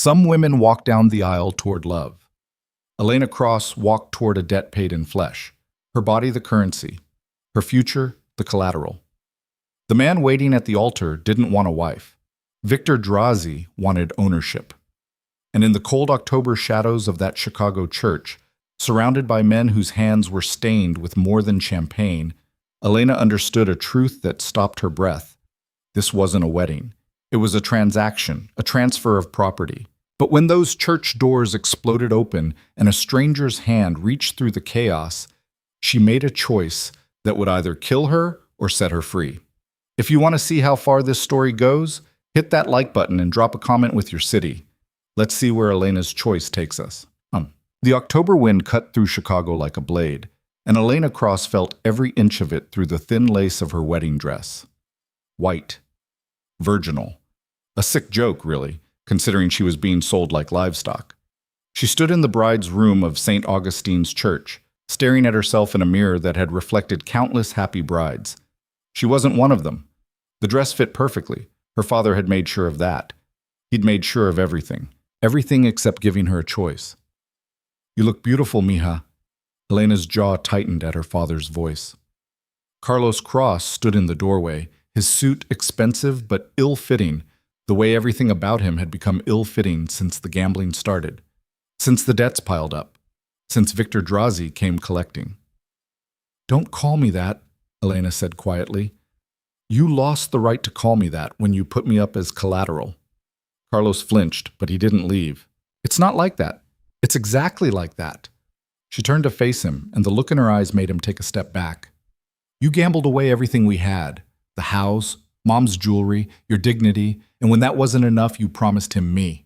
Some women walk down the aisle toward love. Elena Cross walked toward a debt paid in flesh, her body the currency, her future the collateral. The man waiting at the altar didn't want a wife. Victor Drazi wanted ownership. And in the cold October shadows of that Chicago church, surrounded by men whose hands were stained with more than champagne, Elena understood a truth that stopped her breath. This wasn't a wedding. It was a transaction, a transfer of property. But when those church doors exploded open and a stranger's hand reached through the chaos, she made a choice that would either kill her or set her free. If you want to see how far this story goes, hit that like button and drop a comment with your city. Let's see where Elena's choice takes us. The October wind cut through Chicago like a blade, and Elena Cross felt every inch of it through the thin lace of her wedding dress. White. Virginal. A sick joke, really, considering she was being sold like livestock. She stood in the bride's room of St. Augustine's Church, staring at herself in a mirror that had reflected countless happy brides. She wasn't one of them. The dress fit perfectly. Her father had made sure of that. He'd made sure of everything. Everything except giving her a choice. "You look beautiful, mija." Elena's jaw tightened at her father's voice. Carlos Cross stood in the doorway, his suit expensive but ill-fitting, the way everything about him had become ill-fitting since the gambling started, since the debts piled up, since Victor Drazi came collecting. "Don't call me that," Elena said quietly. "You lost the right to call me that when you put me up as collateral." Carlos flinched, but he didn't leave. "It's not like that. It's exactly like that." She turned to face him, and the look in her eyes made him take a step back. "You gambled away everything we had. The house, Mom's jewelry, your dignity, and when that wasn't enough, you promised him me.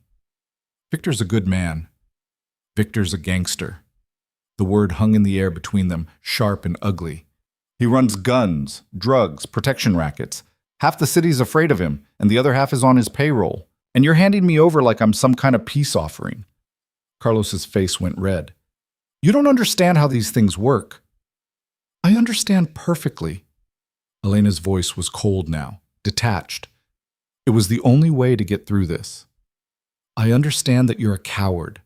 Victor's a good man. Victor's a gangster." The word hung in the air between them, sharp and ugly. "He runs guns, drugs, protection rackets. Half the city's afraid of him, and the other half is on his payroll. And you're handing me over like I'm some kind of peace offering." Carlos's face went red. "You don't understand how these things work." "I understand perfectly." Elena's voice was cold now, detached. "It was the only way to get through this. I understand that you're a coward.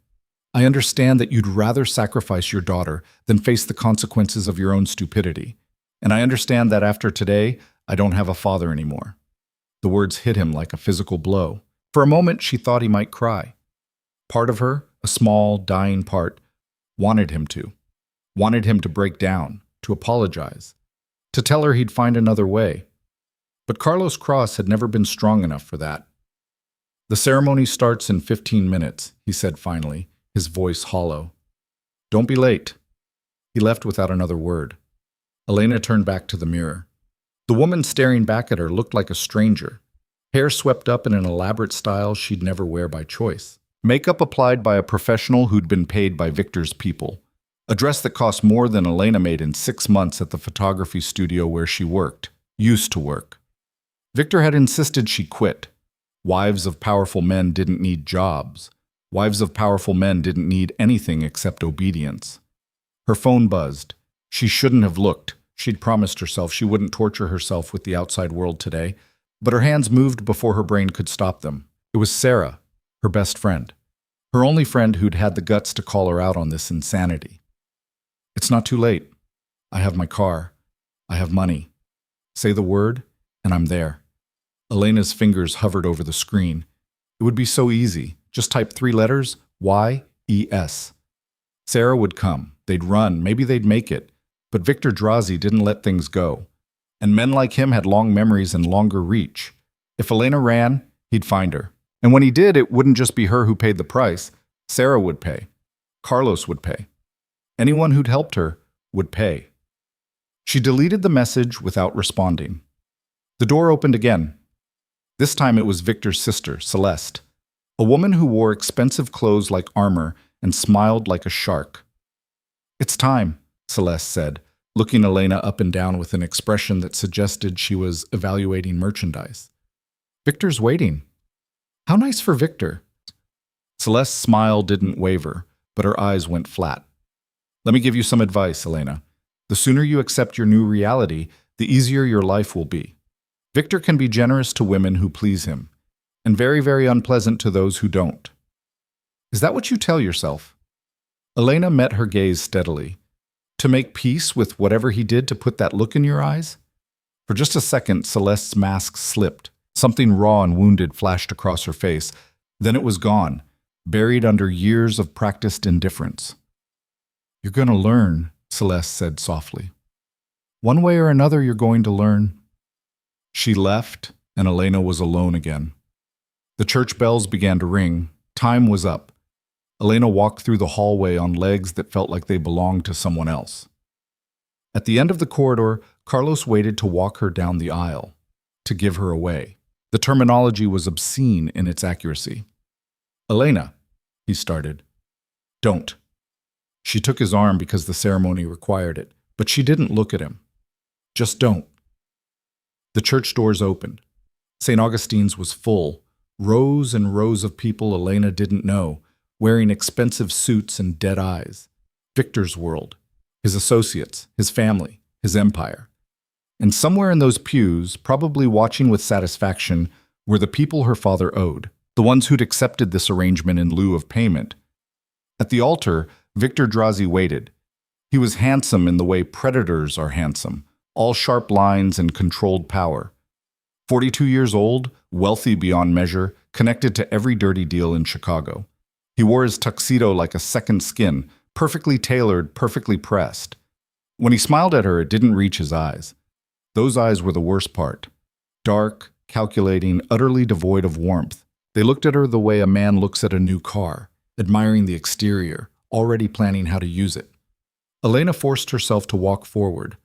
I understand that you'd rather sacrifice your daughter than face the consequences of your own stupidity. And I understand that after today, I don't have a father anymore." The words hit him like a physical blow. For a moment, she thought he might cry. Part of her, a small, dying part, wanted him to break down, to apologize, to tell her he'd find another way. But Carlos Cross had never been strong enough for that. "The ceremony starts in 15 minutes, he said finally, his voice hollow. "Don't be late." He left without another word. Elena turned back to the mirror. The woman staring back at her looked like a stranger, hair swept up in an elaborate style she'd never wear by choice. Makeup applied by a professional who'd been paid by Victor's people. A dress that cost more than Elena made in 6 months at the photography studio where she used to work. Victor had insisted she quit. Wives of powerful men didn't need jobs. Wives of powerful men didn't need anything except obedience. Her phone buzzed. She shouldn't have looked. She'd promised herself she wouldn't torture herself with the outside world today, but her hands moved before her brain could stop them. It was Sarah, her best friend. Her only friend who'd had the guts to call her out on this insanity. "It's not too late. I have my car. I have money. Say the word, and I'm there." Elena's fingers hovered over the screen. It would be so easy. Just type 3 letters, Y-E-S. Sarah would come. They'd run. Maybe they'd make it. But Victor Drazi didn't let things go. And men like him had long memories and longer reach. If Elena ran, he'd find her. And when he did, it wouldn't just be her who paid the price. Sarah would pay. Carlos would pay. Anyone who'd helped her would pay. She deleted the message without responding. The door opened again. This time it was Victor's sister, Celeste, a woman who wore expensive clothes like armor and smiled like a shark. "It's time," Celeste said, looking Elena up and down with an expression that suggested she was evaluating merchandise. "Victor's waiting." "How nice for Victor." Celeste's smile didn't waver, but her eyes went flat. "Let me give you some advice, Elena. The sooner you accept your new reality, the easier your life will be. Victor can be generous to women who please him, and very, very unpleasant to those who don't. Is that what you tell yourself? Elena met her gaze steadily. To make peace with whatever he did to put that look in your eyes? For just a second, Celeste's mask slipped. Something raw and wounded flashed across her face. Then it was gone, buried under years of practiced indifference. You're going to learn, Celeste said softly. One way or another, you're going to learn. She left, and Elena was alone again. The church bells began to ring. Time was up. Elena walked through the hallway on legs that felt like they belonged to someone else. At the end of the corridor, Carlos waited to walk her down the aisle, to give her away. The terminology was obscene in its accuracy. Elena, he started. Don't. She took his arm because the ceremony required it, but she didn't look at him. Just don't. The church doors opened. St. Augustine's was full, rows and rows of people Elena didn't know, wearing expensive suits and dead eyes. Victor's world, his associates, his family, his empire. And somewhere in those pews, probably watching with satisfaction, were the people her father owed, the ones who'd accepted this arrangement in lieu of payment. At the altar, Victor Drazi waited. He was handsome in the way predators are handsome, all sharp lines and controlled power. 42 years old, wealthy beyond measure, connected to every dirty deal in Chicago. He wore his tuxedo like a second skin, perfectly tailored, perfectly pressed. When he smiled at her, it didn't reach his eyes. Those eyes were the worst part. Dark, calculating, utterly devoid of warmth. They looked at her the way a man looks at a new car, admiring the exterior, already planning how to use it. Elena forced herself to walk forward.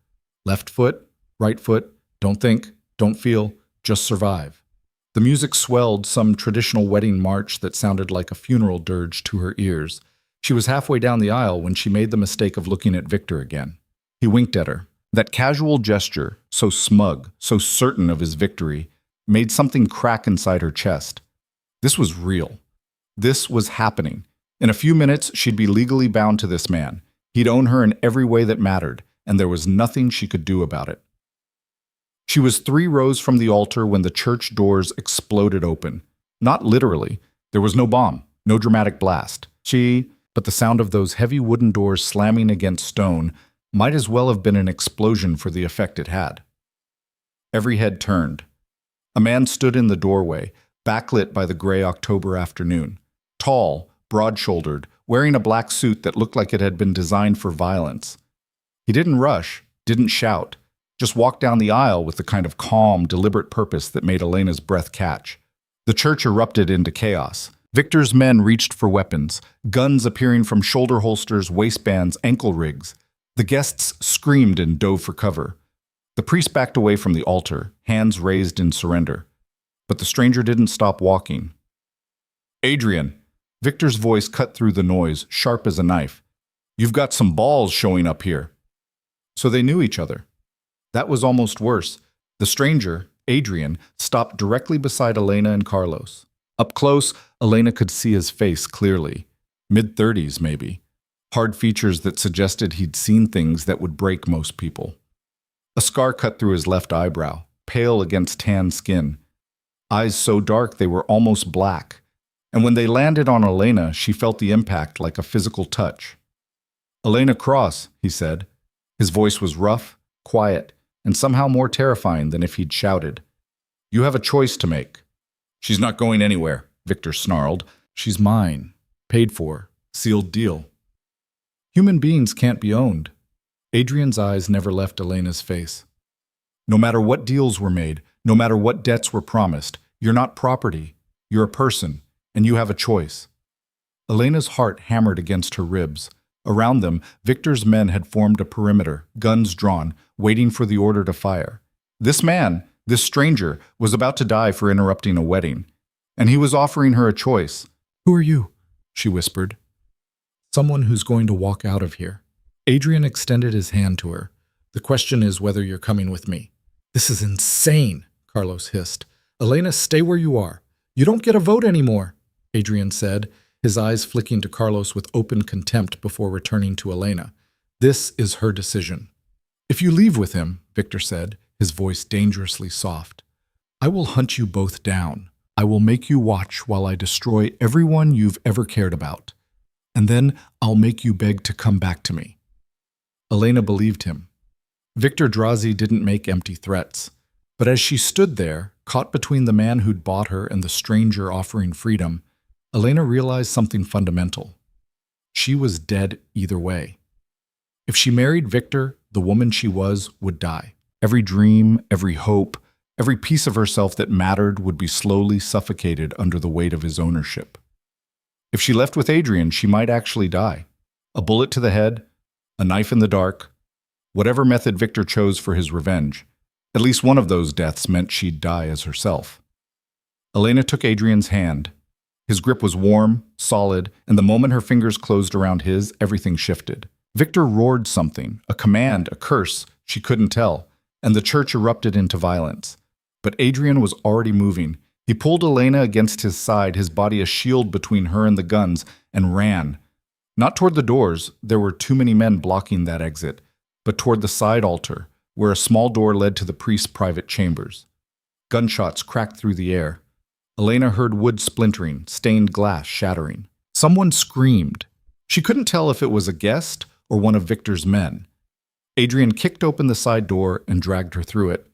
Left foot, right foot, don't think, don't feel, just survive. The music swelled, some traditional wedding march that sounded like a funeral dirge to her ears. She was halfway down the aisle when she made the mistake of looking at Victor again. He winked at her. That casual gesture, so smug, so certain of his victory, made something crack inside her chest. This was real. This was happening. In a few minutes, she'd be legally bound to this man. He'd own her in every way that mattered, and there was nothing she could do about it. She was 3 rows from the altar when the church doors exploded open. Not literally. There was no bomb, no dramatic blast. But the sound of those heavy wooden doors slamming against stone might as well have been an explosion for the effect it had. Every head turned. A man stood in the doorway, backlit by the gray October afternoon. Tall, broad-shouldered, wearing a black suit that looked like it had been designed for violence. He didn't rush, didn't shout, just walked down the aisle with the kind of calm, deliberate purpose that made Elena's breath catch. The church erupted into chaos. Victor's men reached for weapons, guns appearing from shoulder holsters, waistbands, ankle rigs. The guests screamed and dove for cover. The priest backed away from the altar, hands raised in surrender. But the stranger didn't stop walking. Adrian! Victor's voice cut through the noise, sharp as a knife. You've got some balls showing up here. So they knew each other. That was almost worse. The stranger, Adrian, stopped directly beside Elena and Carlos. Up close, Elena could see his face clearly. Mid-30s, maybe. Hard features that suggested he'd seen things that would break most people. A scar cut through his left eyebrow, pale against tan skin. Eyes so dark they were almost black. And when they landed on Elena, she felt the impact like a physical touch. Elena Cross, he said. His voice was rough, quiet, and somehow more terrifying than if he'd shouted. You have a choice to make. She's not going anywhere, Victor snarled. She's mine. Paid for. Sealed deal. Human beings can't be owned. Adrian's eyes never left Elena's face. No matter what deals were made, no matter what debts were promised, you're not property. You're a person, and you have a choice. Elena's heart hammered against her ribs. Around them, Victor's men had formed a perimeter, guns drawn, waiting for the order to fire. This man, this stranger, was about to die for interrupting a wedding, and he was offering her a choice. Who are you? She whispered. Someone who's going to walk out of here. Adrian extended his hand to her. The question is whether you're coming with me. This is insane, Carlos hissed. Elena, stay where you are. You don't get a vote anymore, Adrian said, his eyes flicking to Carlos with open contempt before returning to Elena. This is her decision. If you leave with him, Victor said, his voice dangerously soft, I will hunt you both down. I will make you watch while I destroy everyone you've ever cared about. And then I'll make you beg to come back to me. Elena believed him. Victor Drazi didn't make empty threats. But as she stood there, caught between the man who'd bought her and the stranger offering freedom, Elena realized something fundamental. She was dead either way. If she married Victor, the woman she was would die. Every dream, every hope, every piece of herself that mattered would be slowly suffocated under the weight of his ownership. If she left with Adrian, she might actually die. A bullet to the head, a knife in the dark, whatever method Victor chose for his revenge. At least one of those deaths meant she'd die as herself. Elena took Adrian's hand. His grip was warm, solid, and the moment her fingers closed around his, everything shifted. Victor roared something, a command, a curse, she couldn't tell, and the church erupted into violence. But Adrian was already moving. He pulled Elena against his side, his body a shield between her and the guns, and ran. Not toward the doors, there were too many men blocking that exit, but toward the side altar, where a small door led to the priest's private chambers. Gunshots cracked through the air. Elena heard wood splintering, stained glass shattering. Someone screamed. She couldn't tell if it was a guest or one of Victor's men. Adrian kicked open the side door and dragged her through it.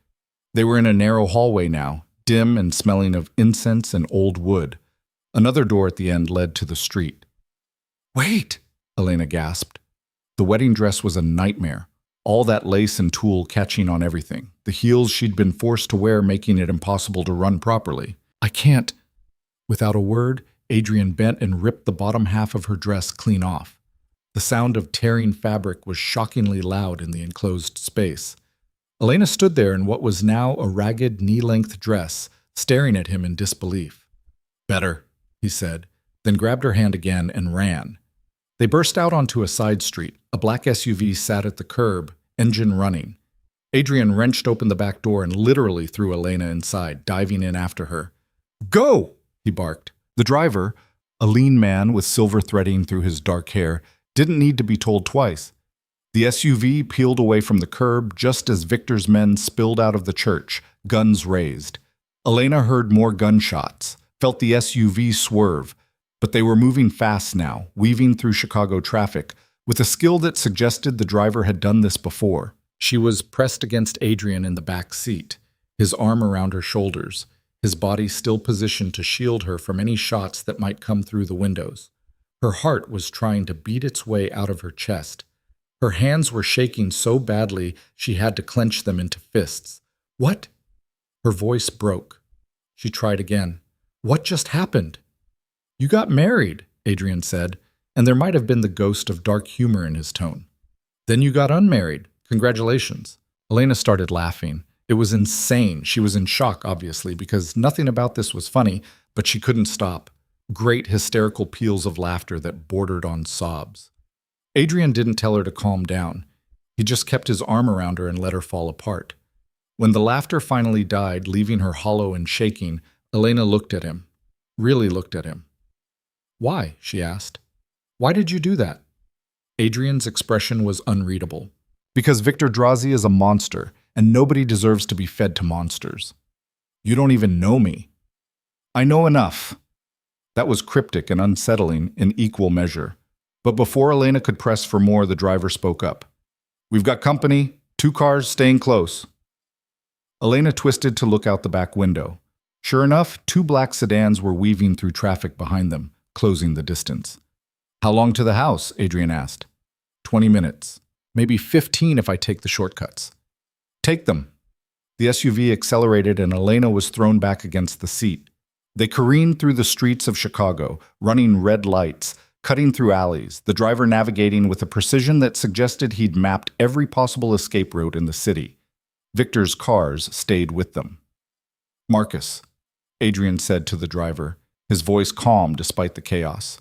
They were in a narrow hallway now, dim and smelling of incense and old wood. Another door at the end led to the street. "Wait!" Elena gasped. The wedding dress was a nightmare. All that lace and tulle catching on everything. The heels she'd been forced to wear making it impossible to run properly. "I can't." Without a word, Adrian bent and ripped the bottom half of her dress clean off. The sound of tearing fabric was shockingly loud in the enclosed space. Elena stood there in what was now a ragged, knee-length dress, staring at him in disbelief. "Better," he said, then grabbed her hand again and ran. They burst out onto a side street. A black SUV sat at the curb, engine running. Adrian wrenched open the back door and literally threw Elena inside, diving in after her. "Go!" he barked. The driver, a lean man with silver threading through his dark hair, didn't need to be told twice. The SUV peeled away from the curb just as Victor's men spilled out of the church, guns raised. Elena heard more gunshots, felt the SUV swerve, but they were moving fast now, weaving through Chicago traffic, with a skill that suggested the driver had done this before. She was pressed against Adrian in the back seat, his arm around her shoulders, his body still positioned to shield her from any shots that might come through the windows. Her heart was trying to beat its way out of her chest. Her hands were shaking so badly she had to clench them into fists. "What?" Her voice broke. She tried again. "What just happened?" "You got married," Adrian said, and there might have been the ghost of dark humor in his tone. "Then you got unmarried. Congratulations." Elena started laughing. It was insane. She was in shock, obviously, because nothing about this was funny, but she couldn't stop. Great hysterical peals of laughter that bordered on sobs. Adrian didn't tell her to calm down. He just kept his arm around her and let her fall apart. When the laughter finally died, leaving her hollow and shaking, Elena looked at him. Really looked at him. "Why?" she asked. "Why did you do that?" Adrian's expression was unreadable. "Because Victor Drazi is a monster, and nobody deserves to be fed to monsters." "You don't even know me." "I know enough." That was cryptic and unsettling in equal measure. But before Elena could press for more, the driver spoke up. "We've got company, 2 cars staying close." Elena twisted to look out the back window. Sure enough, 2 black sedans were weaving through traffic behind them, closing the distance. "How long to the house?" Adrian asked. 20 minutes. Maybe 15 if I take the shortcuts." "Take them." The SUV accelerated and Elena was thrown back against the seat. They careened through the streets of Chicago, running red lights, cutting through alleys, the driver navigating with a precision that suggested he'd mapped every possible escape route in the city. Victor's cars stayed with them. "Marcus," Adrian said to the driver, his voice calm despite the chaos.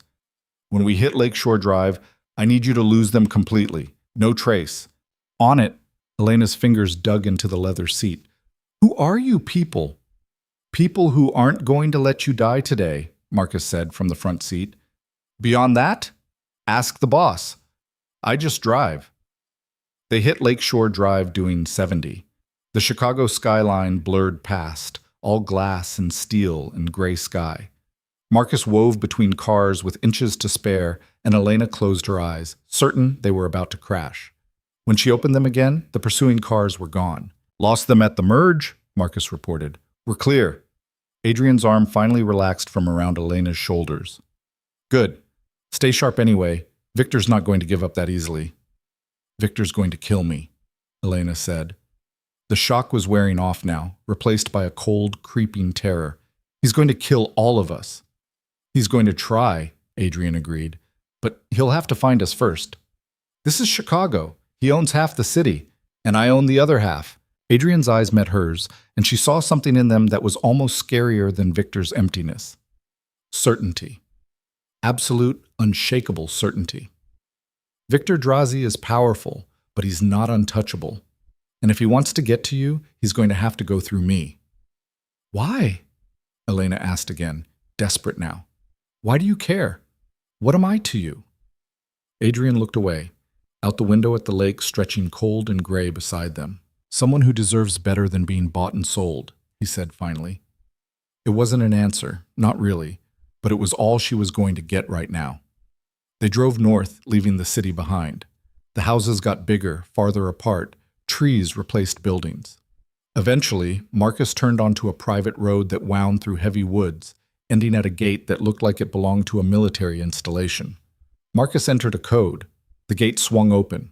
"When we hit Lakeshore Drive, I need you to lose them completely. No trace." "On it." Elena's fingers dug into the leather seat. "Who are you people?" "People who aren't going to let you die today," Marcus said from the front seat. "Beyond that? Ask the boss. I just drive." They hit Lakeshore Drive doing 70. The Chicago skyline blurred past, all glass and steel and gray sky. Marcus wove between cars with inches to spare, and Elena closed her eyes, certain they were about to crash. When she opened them again, the pursuing cars were gone. "Lost them at the merge," Marcus reported. "We're clear." Adrian's arm finally relaxed from around Elena's shoulders. "Good. Stay sharp anyway. Victor's not going to give up that easily." "Victor's going to kill me," Elena said. The shock was wearing off now, replaced by a cold, creeping terror. "He's going to kill all of us." "He's going to try," Adrian agreed. "But he'll have to find us first." "This is Chicago. He owns half the city, and I own the other half." Adrian's eyes met hers, and she saw something in them that was almost scarier than Victor's emptiness. Certainty. Absolute, unshakable certainty. Victor Drazi is powerful, but he's not untouchable. And if he wants to get to you, he's going to have to go through me. "Why?" Elena asked again, desperate now. "Why do you care? What am I to you?" Adrian looked away, out the window at the lake stretching cold and gray beside them. "Someone who deserves better than being bought and sold," he said finally. It wasn't an answer, not really, but it was all she was going to get right now. They drove north, leaving the city behind. The houses got bigger, farther apart. Trees replaced buildings. Eventually, Marcus turned onto a private road that wound through heavy woods, ending at a gate that looked like it belonged to a military installation. Marcus entered a code. The gate swung open.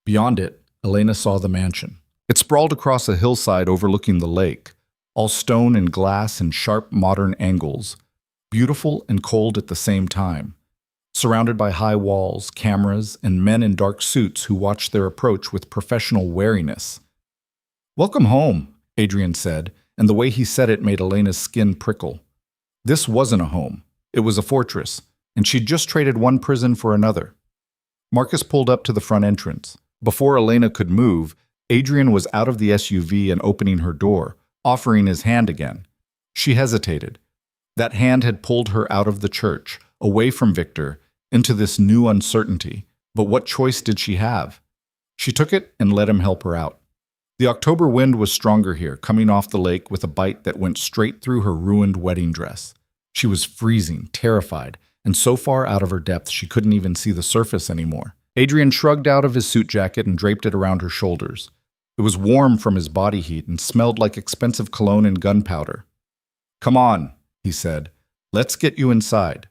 Beyond it, Elena saw the mansion. It sprawled across a hillside overlooking the lake, all stone and glass and sharp modern angles, beautiful and cold at the same time, surrounded by high walls, cameras, and men in dark suits who watched their approach with professional wariness. "Welcome home," Adrian said, and the way he said it made Elena's skin prickle. This wasn't a home. It was a fortress, and she'd just traded one prison for another. Marcus pulled up to the front entrance. Before Elena could move, Adrian was out of the SUV and opening her door, offering his hand again. She hesitated. That hand had pulled her out of the church, away from Victor, into this new uncertainty. But what choice did she have? She took it and let him help her out. The October wind was stronger here, coming off the lake with a bite that went straight through her ruined wedding dress. She was freezing, terrified, and so far out of her depth she couldn't even see the surface anymore. Adrian shrugged out of his suit jacket and draped it around her shoulders. It was warm from his body heat and smelled like expensive cologne and gunpowder. "Come on," he said. "Let's get you inside."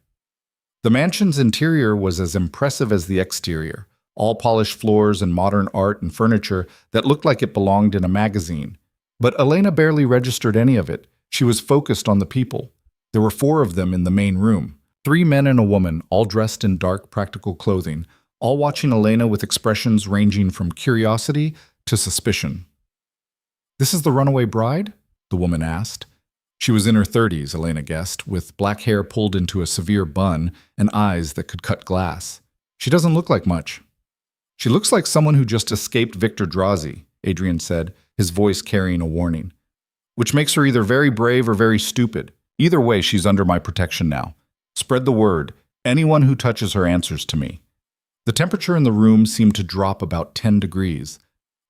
The mansion's interior was as impressive as the exterior, all polished floors and modern art and furniture that looked like it belonged in a magazine. But Elena barely registered any of it. She was focused on the people. There were 4 of them in the main room. 3 men and a woman, all dressed in dark, practical clothing, all watching Elena with expressions ranging from curiosity to suspicion. "This is the runaway bride?" the woman asked. She was in her 30s, Elena guessed, with black hair pulled into a severe bun and eyes that could cut glass. "She doesn't look like much." "She looks like someone who just escaped Victor Drazi," Adrian said, his voice carrying a warning. "Which makes her either very brave or very stupid. Either way, she's under my protection now. Spread the word. Anyone who touches her answers to me." The temperature in the room seemed to drop about 10 degrees.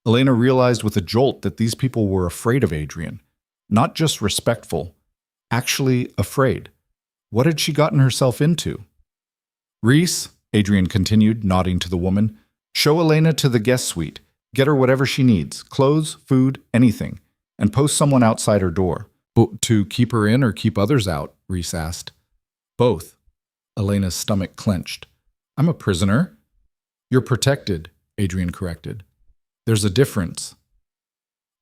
Elena realized with a jolt that these people were afraid of Adrian. Not just respectful, actually afraid. What had she gotten herself into? "Reese," Adrian continued, nodding to the woman, "show Elena to the guest suite. Get her whatever she needs, clothes, food, anything, and post someone outside her door." "To keep her in or keep others out?" Reese asked. "Both." Elena's stomach clenched. "I'm a prisoner." "You're protected," Adrian corrected. "There's a difference."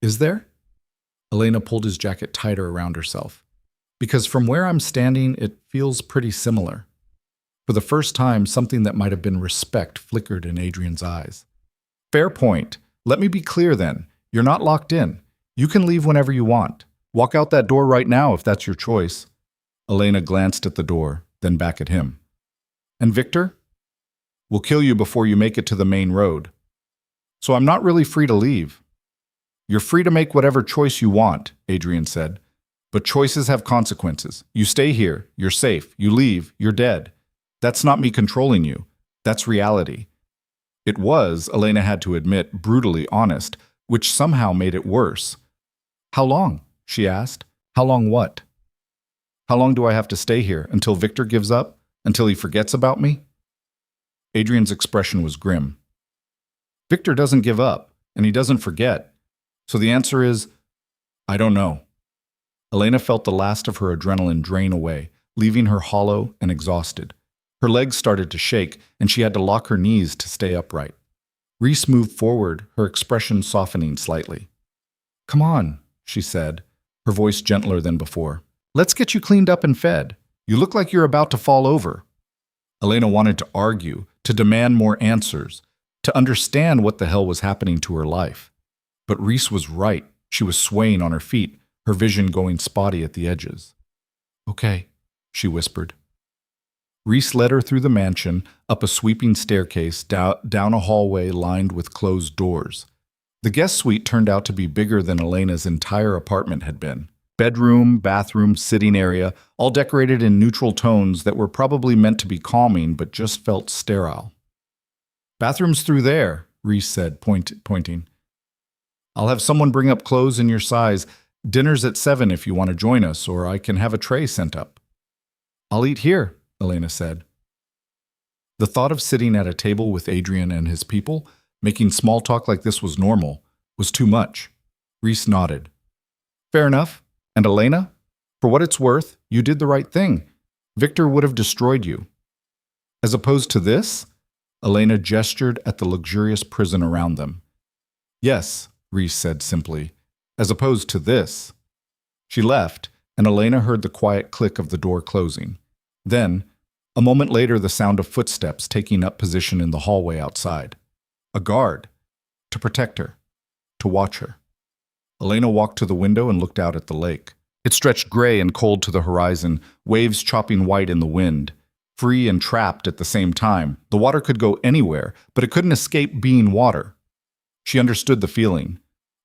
"Is there?" Elena pulled his jacket tighter around herself. "Because from where I'm standing, it feels pretty similar." For the first time, something that might have been respect flickered in Adrian's eyes. "Fair point. Let me be clear then. You're not locked in. You can leave whenever you want. Walk out that door right now if that's your choice." Elena glanced at the door, then back at him. "And Victor?" "We'll kill you before you make it to the main road. So I'm not really free to leave." "You're free to make whatever choice you want," Adrian said. "But choices have consequences. You stay here, you're safe. You leave, you're dead. That's not me controlling you. That's reality." It was, Elena had to admit, brutally honest, which somehow made it worse. "How long?" she asked. How long what? How long do I have to stay here? Until Victor gives up? Until he forgets about me? Adrian's expression was grim. Victor doesn't give up, and he doesn't forget. So the answer is, I don't know. Elena felt the last of her adrenaline drain away, leaving her hollow and exhausted. Her legs started to shake, and she had to lock her knees to stay upright. Reese moved forward, her expression softening slightly. Come on, she said, her voice gentler than before. Let's get you cleaned up and fed. You look like you're about to fall over. Elena wanted to argue, to demand more answers, to understand what the hell was happening to her life. But Reese was right. She was swaying on her feet, her vision going spotty at the edges. Okay, she whispered. Reese led her through the mansion, up a sweeping staircase, down a hallway lined with closed doors. The guest suite turned out to be bigger than Elena's entire apartment had been. Bedroom, bathroom, sitting area, all decorated in neutral tones that were probably meant to be calming but just felt sterile. Bathroom's through there, Reese said, pointing. I'll have someone bring up clothes in your size. Dinner's at 7 if you want to join us, or I can have a tray sent up. I'll eat here, Elena said. The thought of sitting at a table with Adrian and his people, making small talk like this was normal, was too much. Reese nodded. Fair enough. And Elena, for what it's worth, you did the right thing. Victor would have destroyed you. As opposed to this? Elena gestured at the luxurious prison around them. Yes, Reese said simply, as opposed to this. She left, and Elena heard the quiet click of the door closing. Then, a moment later, the sound of footsteps taking up position in the hallway outside. A guard, to protect her, to watch her. Elena walked to the window and looked out at the lake. It stretched gray and cold to the horizon, waves chopping white in the wind. Free and trapped at the same time, the water could go anywhere, but it couldn't escape being water. She understood the feeling.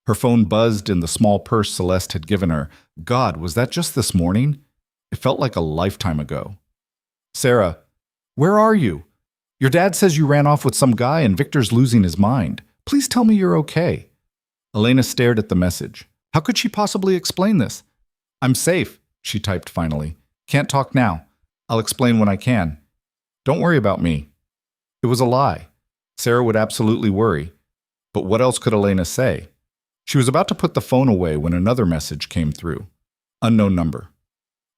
Her phone buzzed in the small purse Celeste had given her. God, was that just this morning? It felt like a lifetime ago. Sarah, where are you? Your dad says you ran off with some guy and Victor's losing his mind. Please tell me you're okay. Elena stared at the message. How could she possibly explain this? I'm safe, she typed finally. Can't talk now. I'll explain when I can. Don't worry about me. It was a lie. Sarah would absolutely worry. But what else could Elena say? She was about to put the phone away when another message came through. Unknown number.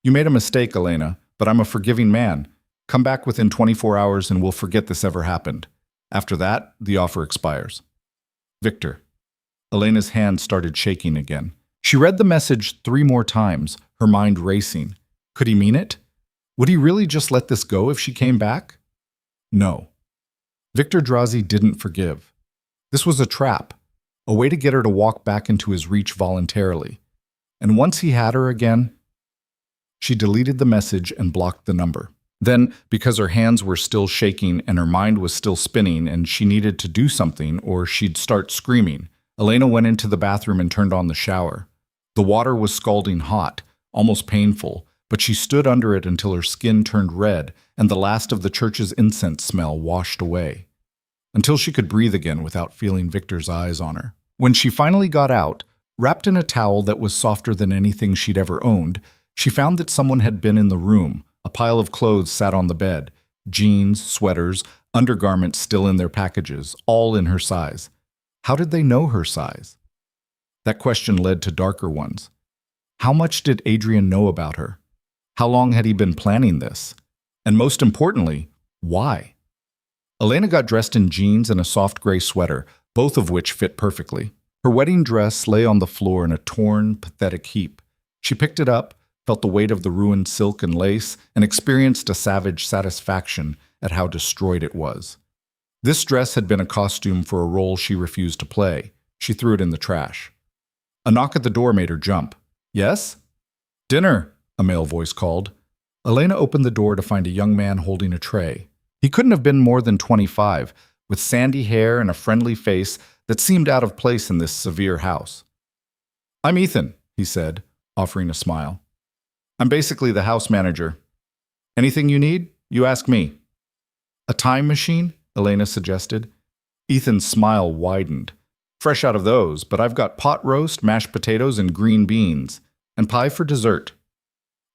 You made a mistake, Elena, but I'm a forgiving man. Come back within 24 hours and we'll forget this ever happened. After that, the offer expires. Victor. Elena's hand started shaking again. She read the message 3 more times, her mind racing. Could he mean it? Would he really just let this go if she came back? No. Victor Drazi didn't forgive. This was a trap, a way to get her to walk back into his reach voluntarily. And once he had her again, she deleted the message and blocked the number. Then, because her hands were still shaking and her mind was still spinning and she needed to do something or she'd start screaming, Elena went into the bathroom and turned on the shower. The water was scalding hot, almost painful, but she stood under it until her skin turned red and the last of the church's incense smell washed away. Until she could breathe again without feeling Victor's eyes on her. When she finally got out, wrapped in a towel that was softer than anything she'd ever owned, she found that someone had been in the room. A pile of clothes sat on the bed. Jeans, sweaters, undergarments still in their packages, all in her size. How did they know her size? That question led to darker ones. How much did Adrian know about her? How long had he been planning this? And most importantly, why? Elena got dressed in jeans and a soft gray sweater, both of which fit perfectly. Her wedding dress lay on the floor in a torn, pathetic heap. She picked it up, felt the weight of the ruined silk and lace, and experienced a savage satisfaction at how destroyed it was. This dress had been a costume for a role she refused to play. She threw it in the trash. A knock at the door made her jump. Yes? Dinner, a male voice called. Elena opened the door to find a young man holding a tray. He couldn't have been more than 25, with sandy hair and a friendly face that seemed out of place in this severe house. I'm Ethan, he said, offering a smile. I'm basically the house manager. Anything you need, you ask me. A time machine? Elena suggested. Ethan's smile widened. Fresh out of those, but I've got pot roast, mashed potatoes, and green beans. And pie for dessert.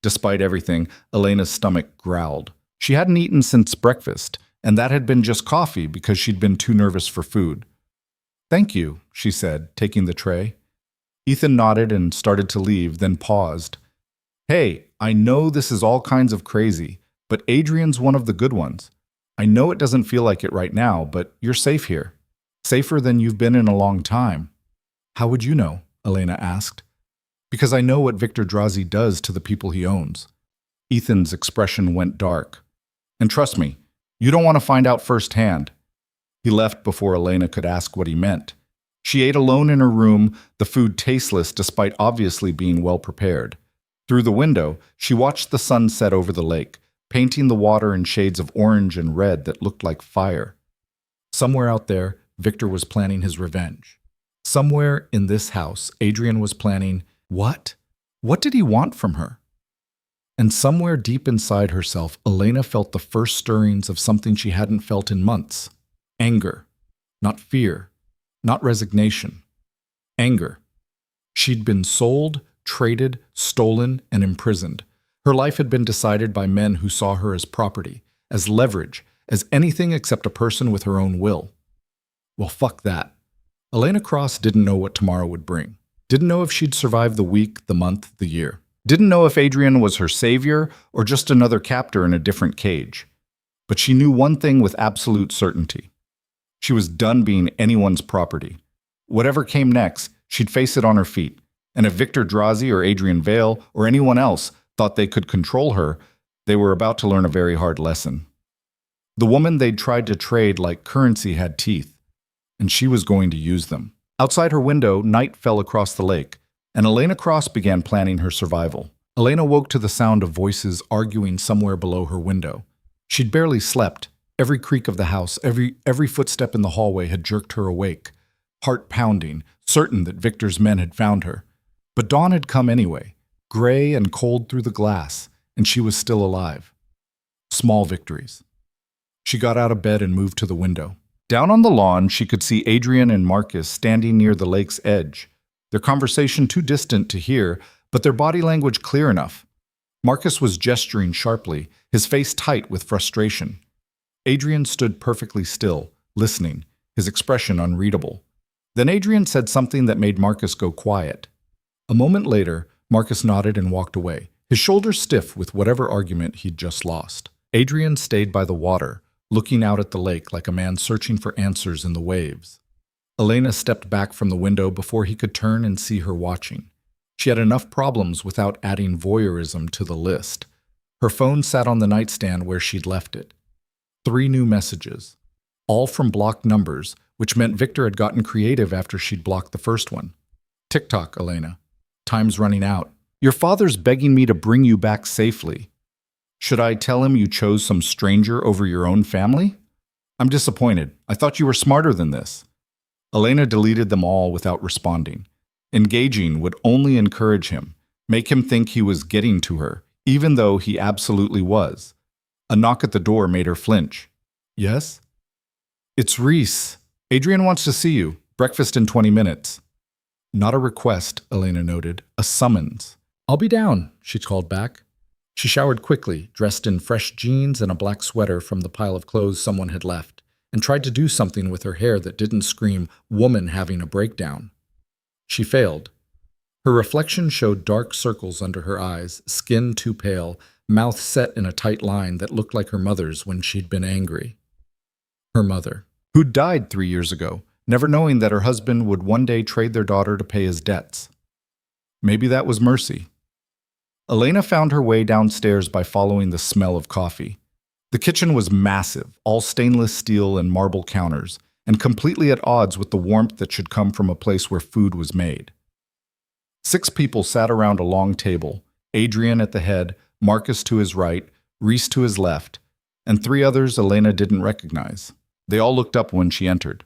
Despite everything, Elena's stomach growled. She hadn't eaten since breakfast, and that had been just coffee because she'd been too nervous for food. "Thank you," she said, taking the tray. Ethan nodded and started to leave, then paused. "Hey, I know this is all kinds of crazy, but Adrian's one of the good ones. I know it doesn't feel like it right now, but you're safe here. Safer than you've been in a long time." "How would you know?" Elena asked. "Because I know what Victor Drazi does to the people he owns." Ethan's expression went dark. "And trust me, you don't want to find out firsthand." He left before Elena could ask what he meant. She ate alone in her room, the food tasteless despite obviously being well prepared. Through the window, she watched the sun set over the lake, painting the water in shades of orange and red that looked like fire. Somewhere out there, Victor was planning his revenge. Somewhere in this house, Adrian was planning what? What did he want from her? And somewhere deep inside herself, Elena felt the first stirrings of something she hadn't felt in months. Anger. Not fear. Not resignation. Anger. She'd been sold, traded, stolen, and imprisoned. Her life had been decided by men who saw her as property, as leverage, as anything except a person with her own will. Well, fuck that. Elena Cross didn't know what tomorrow would bring. Didn't know if she'd survive the week, the month, the year. Didn't know if Adrian was her savior or just another captor in a different cage. But she knew one thing with absolute certainty. She was done being anyone's property. Whatever came next, she'd face it on her feet. And if Victor Drazi or Adrian Vale or anyone else thought they could control her, they were about to learn a very hard lesson. The woman they'd tried to trade like currency had teeth, and she was going to use them. Outside her window, night fell across the lake, and Elena Cross began planning her survival. Elena woke to the sound of voices arguing somewhere below her window. She'd barely slept. Every creak of the house, every footstep in the hallway had jerked her awake, heart pounding, certain that Victor's men had found her. But dawn had come anyway, gray and cold through the glass, and she was still alive. Small victories. She got out of bed and moved to the window. Down on the lawn, she could see Adrian and Marcus standing near the lake's edge, their conversation too distant to hear, but their body language clear enough. Marcus was gesturing sharply, his face tight with frustration. Adrian stood perfectly still, listening, his expression unreadable. Then Adrian said something that made Marcus go quiet. A moment later, Marcus nodded and walked away, his shoulders stiff with whatever argument he'd just lost. Adrian stayed by the water, looking out at the lake like a man searching for answers in the waves. Elena stepped back from the window before he could turn and see her watching. She had enough problems without adding voyeurism to the list. Her phone sat on the nightstand where she'd left it. 3 new messages, all from blocked numbers, which meant Victor had gotten creative after she'd blocked the first one. "TikTok, Elena. Time's running out. Your father's begging me to bring you back safely. Should I tell him you chose some stranger over your own family? I'm disappointed. I thought you were smarter than this." Elena deleted them all without responding. Engaging would only encourage him, make him think he was getting to her, even though he absolutely was. A knock at the door made her flinch. "Yes?" "It's Reese. Adrian wants to see you. Breakfast in 20 minutes. Not a request, Elena noted. A summons. "I'll be down," she called back. She showered quickly, dressed in fresh jeans and a black sweater from the pile of clothes someone had left, and tried to do something with her hair that didn't scream, "woman having a breakdown." She failed. Her reflection showed dark circles under her eyes, skin too pale, mouth set in a tight line that looked like her mother's when she'd been angry. Her mother, who'd died 3 years ago, never knowing that her husband would one day trade their daughter to pay his debts. Maybe that was mercy. Elena found her way downstairs by following the smell of coffee. The kitchen was massive, all stainless steel and marble counters, and completely at odds with the warmth that should come from a place where food was made. 6 people sat around a long table, Adrian at the head, Marcus to his right, Reese to his left, and 3 others Elena didn't recognize. They all looked up when she entered.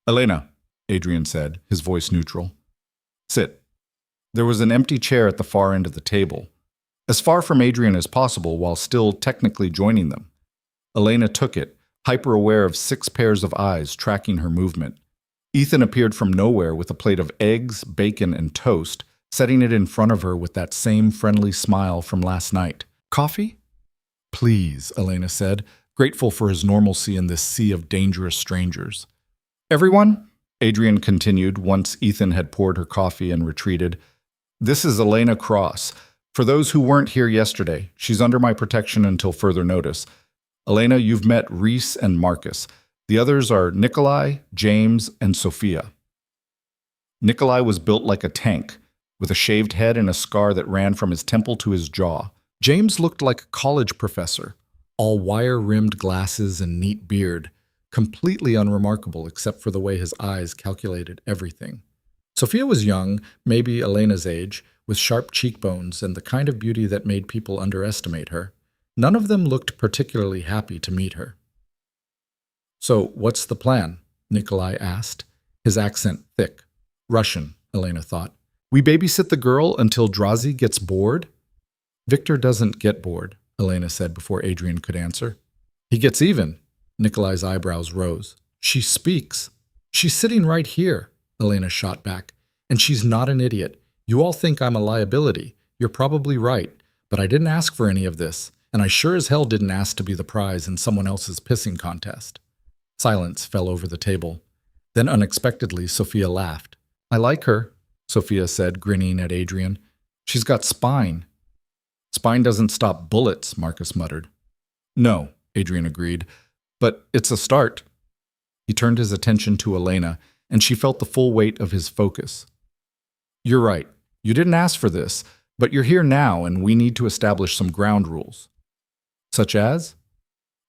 "Elena," Adrian said, his voice neutral. "Sit." There was an empty chair at the far end of the table, as far from Adrian as possible while still technically joining them. Elena took it, hyper-aware of 6 pairs of eyes tracking her movement. Ethan appeared from nowhere with a plate of eggs, bacon, and toast, setting it in front of her with that same friendly smile from last night. Coffee? Please, Elena said, grateful for his normalcy in this sea of dangerous strangers. Everyone, Adrian continued once Ethan had poured her coffee and retreated, this is Elena Cross. For those who weren't here yesterday, she's under my protection until further notice. Elena, you've met Reese and Marcus. The others are Nikolai, James, and Sophia. Nikolai was built like a tank, with a shaved head and a scar that ran from his temple to his jaw. James looked like a college professor, all wire-rimmed glasses and neat beard, completely unremarkable except for the way his eyes calculated everything. Sophia was young, maybe Elena's age, with sharp cheekbones and the kind of beauty that made people underestimate her. None of them looked particularly happy to meet her. So, what's the plan? Nikolai asked, his accent thick. Russian, Elena thought. We babysit the girl until Drazi gets bored? Victor doesn't get bored, Elena said before Adrian could answer. He gets even. Nikolai's eyebrows rose. She speaks. She's sitting right here, Elena shot back. And she's not an idiot. You all think I'm a liability. You're probably right. But I didn't ask for any of this. And I sure as hell didn't ask to be the prize in someone else's pissing contest. Silence fell over the table. Then unexpectedly, Sophia laughed. I like her, Sophia said, grinning at Adrian. She's got spine. Spine doesn't stop bullets, Marcus muttered. No, Adrian agreed, but it's a start. He turned his attention to Elena, and she felt the full weight of his focus. You're right. You didn't ask for this, but you're here now, and we need to establish some ground rules. Such as?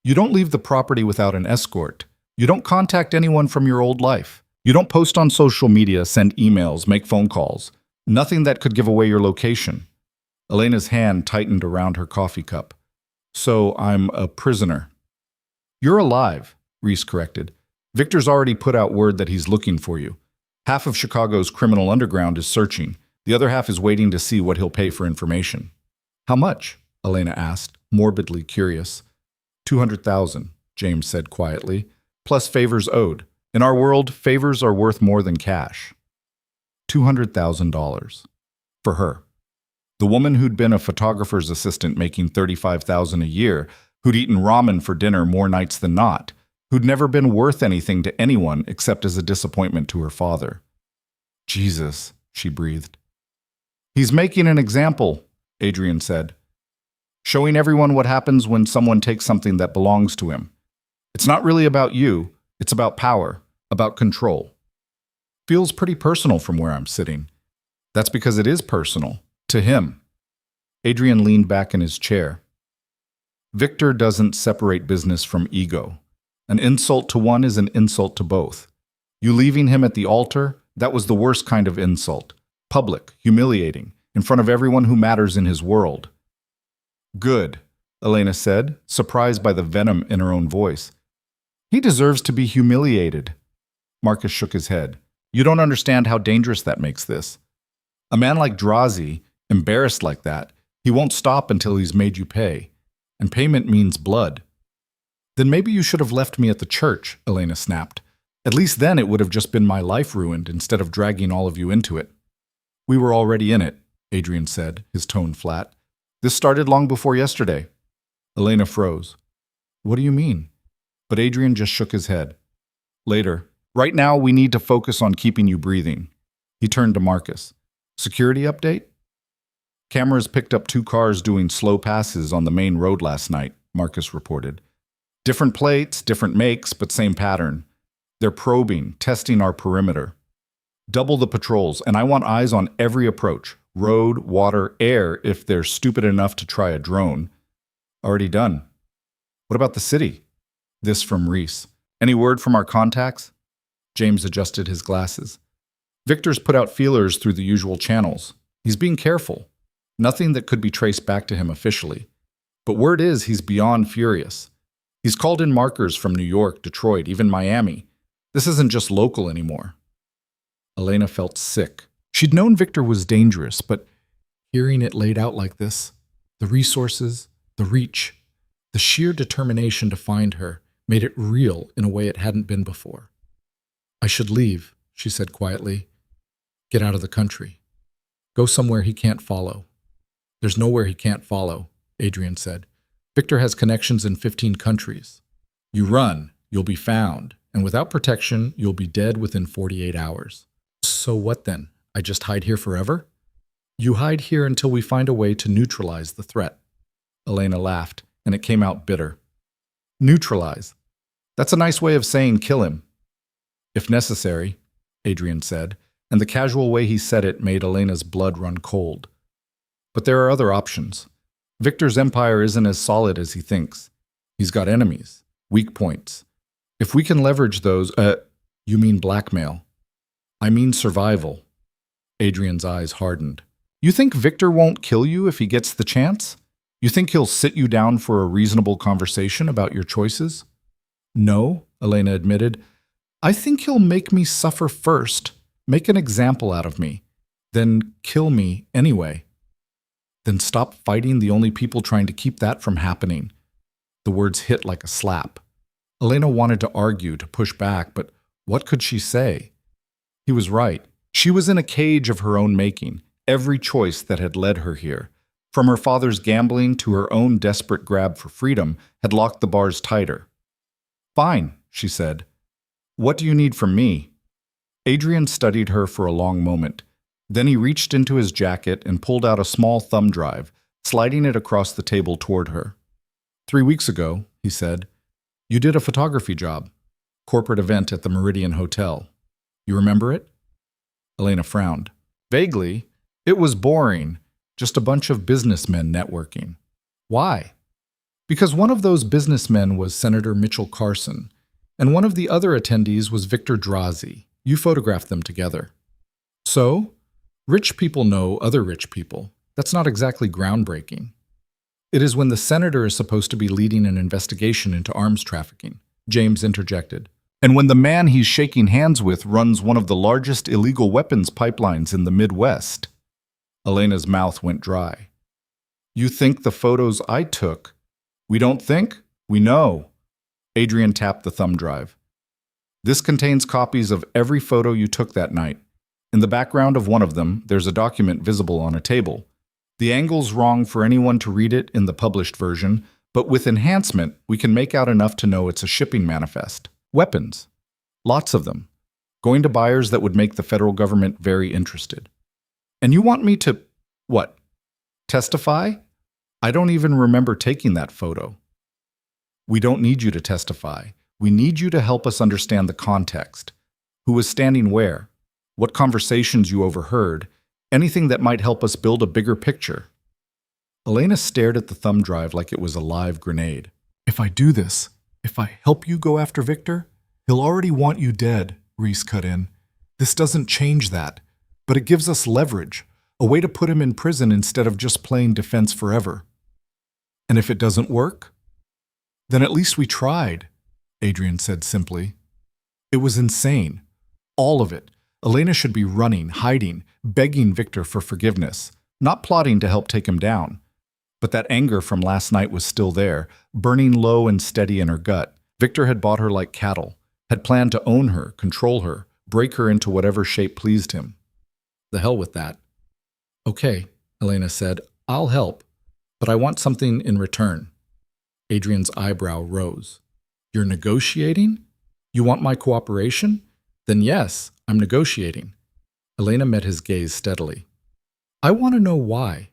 You don't leave the property without an escort. You don't contact anyone from your old life. You don't post on social media, send emails, make phone calls. Nothing that could give away your location. Elena's hand tightened around her coffee cup. So I'm a prisoner. You're alive, Reese corrected. Victor's already put out word that he's looking for you. Half of Chicago's criminal underground is searching. The other half is waiting to see what he'll pay for information. How much? Elena asked, morbidly curious. 200,000, James said quietly, plus favors owed. In our world, favors are worth more than cash. $200,000. For her. The woman who'd been a photographer's assistant making $35,000 a year, who'd eaten ramen for dinner more nights than not, who'd never been worth anything to anyone except as a disappointment to her father. Jesus, she breathed. He's making an example, Adrian said. Showing everyone what happens when someone takes something that belongs to him. It's not really about you, it's about power, about control. Feels pretty personal from where I'm sitting. That's because it is personal. To him. Adrian leaned back in his chair. Victor doesn't separate business from ego. An insult to one is an insult to both. You leaving him at the altar, that was the worst kind of insult. Public, humiliating, in front of everyone who matters in his world. Good, Elena said, surprised by the venom in her own voice. He deserves to be humiliated. Marcus shook his head. You don't understand how dangerous that makes this. A man like Drazi, embarrassed like that, he won't stop until he's made you pay. And payment means blood. Then maybe you should have left me at the church, Elena snapped. At least then it would have just been my life ruined instead of dragging all of you into it. We were already in it, Adrian said, his tone flat. This started long before yesterday. Elena froze. What do you mean? But Adrian just shook his head. Later. Right now we need to focus on keeping you breathing. He turned to Marcus. Security update? Cameras picked up 2 cars doing slow passes on the main road last night, Marcus reported. Different plates, different makes, but same pattern. They're probing, testing our perimeter. Double the patrols, and I want eyes on every approach. Road, water, air, if they're stupid enough to try a drone. Already done. What about the city? This from Reese. Any word from our contacts? James adjusted his glasses. Victor's put out feelers through the usual channels. He's being careful. Nothing that could be traced back to him officially. But word is he's beyond furious. He's called in markers from New York, Detroit, even Miami. This isn't just local anymore. Elena felt sick. She'd known Victor was dangerous, but hearing it laid out like this, the resources, the reach, the sheer determination to find her, made it real in a way it hadn't been before. I should leave, she said quietly. Get out of the country. Go somewhere he can't follow. There's nowhere he can't follow, Adrian said. Victor has connections in 15 countries. You run, you'll be found, and without protection, you'll be dead within 48 hours. So what then? I just hide here forever? You hide here until we find a way to neutralize the threat. Elena laughed, and it came out bitter. Neutralize. That's a nice way of saying kill him. If necessary, Adrian said, and the casual way he said it made Elena's blood run cold. But there are other options. Victor's empire isn't as solid as he thinks. He's got enemies, weak points. If we can leverage those, you mean blackmail? I mean survival. Adrian's eyes hardened. You think Victor won't kill you if he gets the chance? You think he'll sit you down for a reasonable conversation about your choices? No, Elena admitted. I think he'll make me suffer first, make an example out of me, then kill me anyway. Then stop fighting the only people trying to keep that from happening. The words hit like a slap. Elena wanted to argue, to push back, but what could she say? He was right. She was in a cage of her own making, every choice that had led her here, from her father's gambling to her own desperate grab for freedom, had locked the bars tighter. Fine, she said. What do you need from me? Adrian studied her for a long moment. Then he reached into his jacket and pulled out a small thumb drive, sliding it across the table toward her. 3 weeks ago, he said, you did a photography job, corporate event at the Meridian Hotel. You remember it? Elena frowned. Vaguely. It was boring, just a bunch of businessmen networking. Why? Because one of those businessmen was Senator Mitchell Carson, and one of the other attendees was Victor Drazi. You photographed them together. So? Rich people know other rich people. That's not exactly groundbreaking. It is when the senator is supposed to be leading an investigation into arms trafficking, James interjected. And when the man he's shaking hands with runs one of the largest illegal weapons pipelines in the Midwest. Elena's mouth went dry. You think the photos I took? We don't think? We know. Adrian tapped the thumb drive. This contains copies of every photo you took that night. In the background of one of them, there's a document visible on a table. The angle's wrong for anyone to read it in the published version, but with enhancement, we can make out enough to know it's a shipping manifest. Weapons. Lots of them. Going to buyers that would make the federal government very interested. And you want me to, what? Testify? I don't even remember taking that photo. We don't need you to testify. We need you to help us understand the context. Who was standing where? What conversations you overheard? Anything that might help us build a bigger picture. Elena stared at the thumb drive like it was a live grenade. If I do this, if I help you go after Victor, he'll already want you dead, Reese cut in. This doesn't change that, but it gives us leverage, a way to put him in prison instead of just playing defense forever. And if it doesn't work? Then at least we tried, Adrian said simply. It was insane. All of it. Elena should be running, hiding, begging Victor for forgiveness, not plotting to help take him down. But that anger from last night was still there, burning low and steady in her gut. Victor had bought her like cattle, had planned to own her, control her, break her into whatever shape pleased him. The hell with that. Okay, Elena said, I'll help, but I want something in return. Adrian's eyebrow rose. You're negotiating? You want my cooperation? Then yes, I'm negotiating. Elena met his gaze steadily. I want to know why.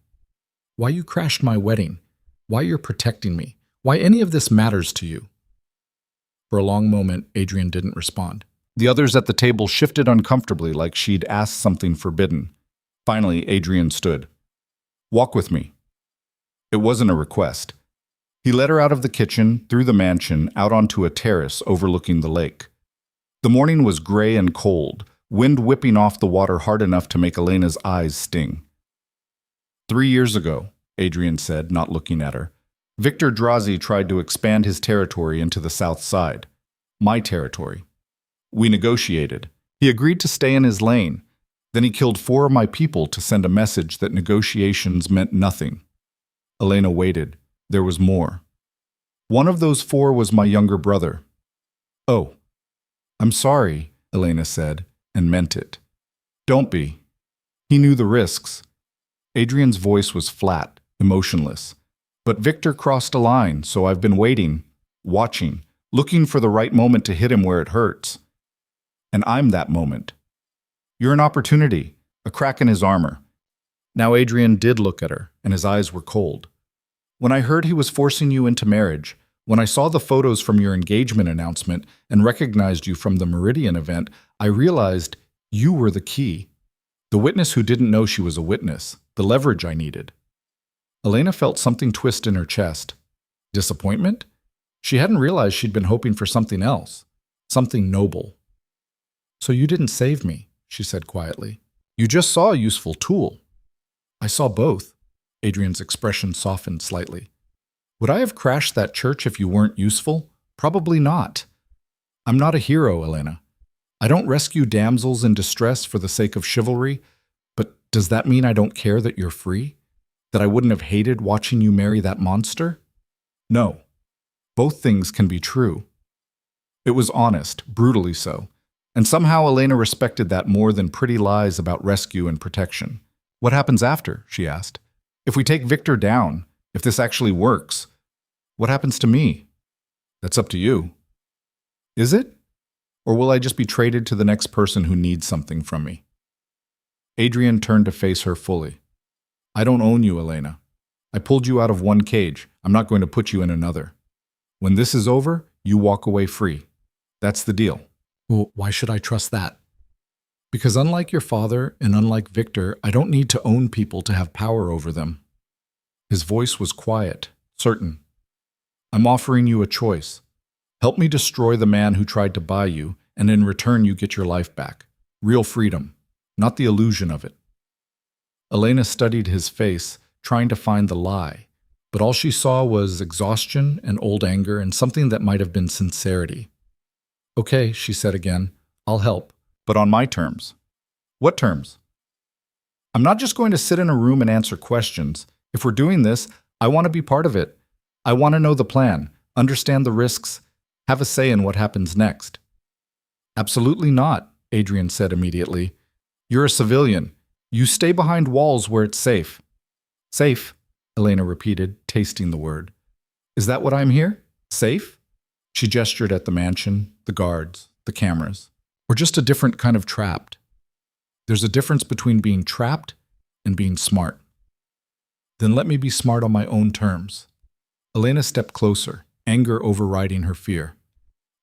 Why you crashed my wedding. Why you're protecting me. Why any of this matters to you. For a long moment, Adrian didn't respond. The others at the table shifted uncomfortably like she'd asked something forbidden. Finally, Adrian stood. Walk with me. It wasn't a request. He led her out of the kitchen, through the mansion, out onto a terrace overlooking the lake. The morning was gray and cold, wind whipping off the water hard enough to make Elena's eyes sting. 3 years ago, Adrian said, not looking at her, Victor Drazi tried to expand his territory into the south side. My territory. We negotiated. He agreed to stay in his lane. Then he killed 4 of my people to send a message that negotiations meant nothing. Elena waited. There was more. One of those 4 was my younger brother. Oh. I'm sorry, Elena said, and meant it. Don't be. He knew the risks. Adrian's voice was flat, emotionless. But Victor crossed a line, so I've been waiting, watching, looking for the right moment to hit him where it hurts. And I'm that moment. You're an opportunity, a crack in his armor. Now Adrian did look at her, and his eyes were cold. When I heard he was forcing you into marriage, when I saw the photos from your engagement announcement and recognized you from the Meridian event, I realized you were the key. The witness who didn't know she was a witness, the leverage I needed. Elena felt something twist in her chest. Disappointment? She hadn't realized she'd been hoping for something else, something noble. So you didn't save me, she said quietly. You just saw a useful tool. I saw both. Adrian's expression softened slightly. Would I have crashed that church if you weren't useful? Probably not. I'm not a hero, Elena. I don't rescue damsels in distress for the sake of chivalry, but does that mean I don't care that you're free? That I wouldn't have hated watching you marry that monster? No. Both things can be true. It was honest, brutally so, and somehow Elena respected that more than pretty lies about rescue and protection. What happens after? She asked. If we take Victor down, if this actually works, what happens to me? That's up to you. Is it? Or will I just be traded to the next person who needs something from me? Adrian turned to face her fully. I don't own you, Elena. I pulled you out of one cage. I'm not going to put you in another. When this is over, you walk away free. That's the deal. Well, why should I trust that? Because unlike your father and unlike Victor, I don't need to own people to have power over them. His voice was quiet, certain. I'm offering you a choice. Help me destroy the man who tried to buy you, and in return you get your life back. Real freedom, not the illusion of it. Elena studied his face, trying to find the lie, but all she saw was exhaustion and old anger and something that might have been sincerity. Okay, she said again, I'll help, but on my terms. What terms? I'm not just going to sit in a room and answer questions. If we're doing this, I want to be part of it. I want to know the plan, understand the risks, have a say in what happens next. Absolutely not, Adrian said immediately. You're a civilian. You stay behind walls where it's safe. Safe, Elena repeated, tasting the word. Is that what I'm here? Safe? She gestured at the mansion, the guards, the cameras. Or just a different kind of trapped. There's a difference between being trapped and being smart. Then let me be smart on my own terms. Elena stepped closer, anger overriding her fear.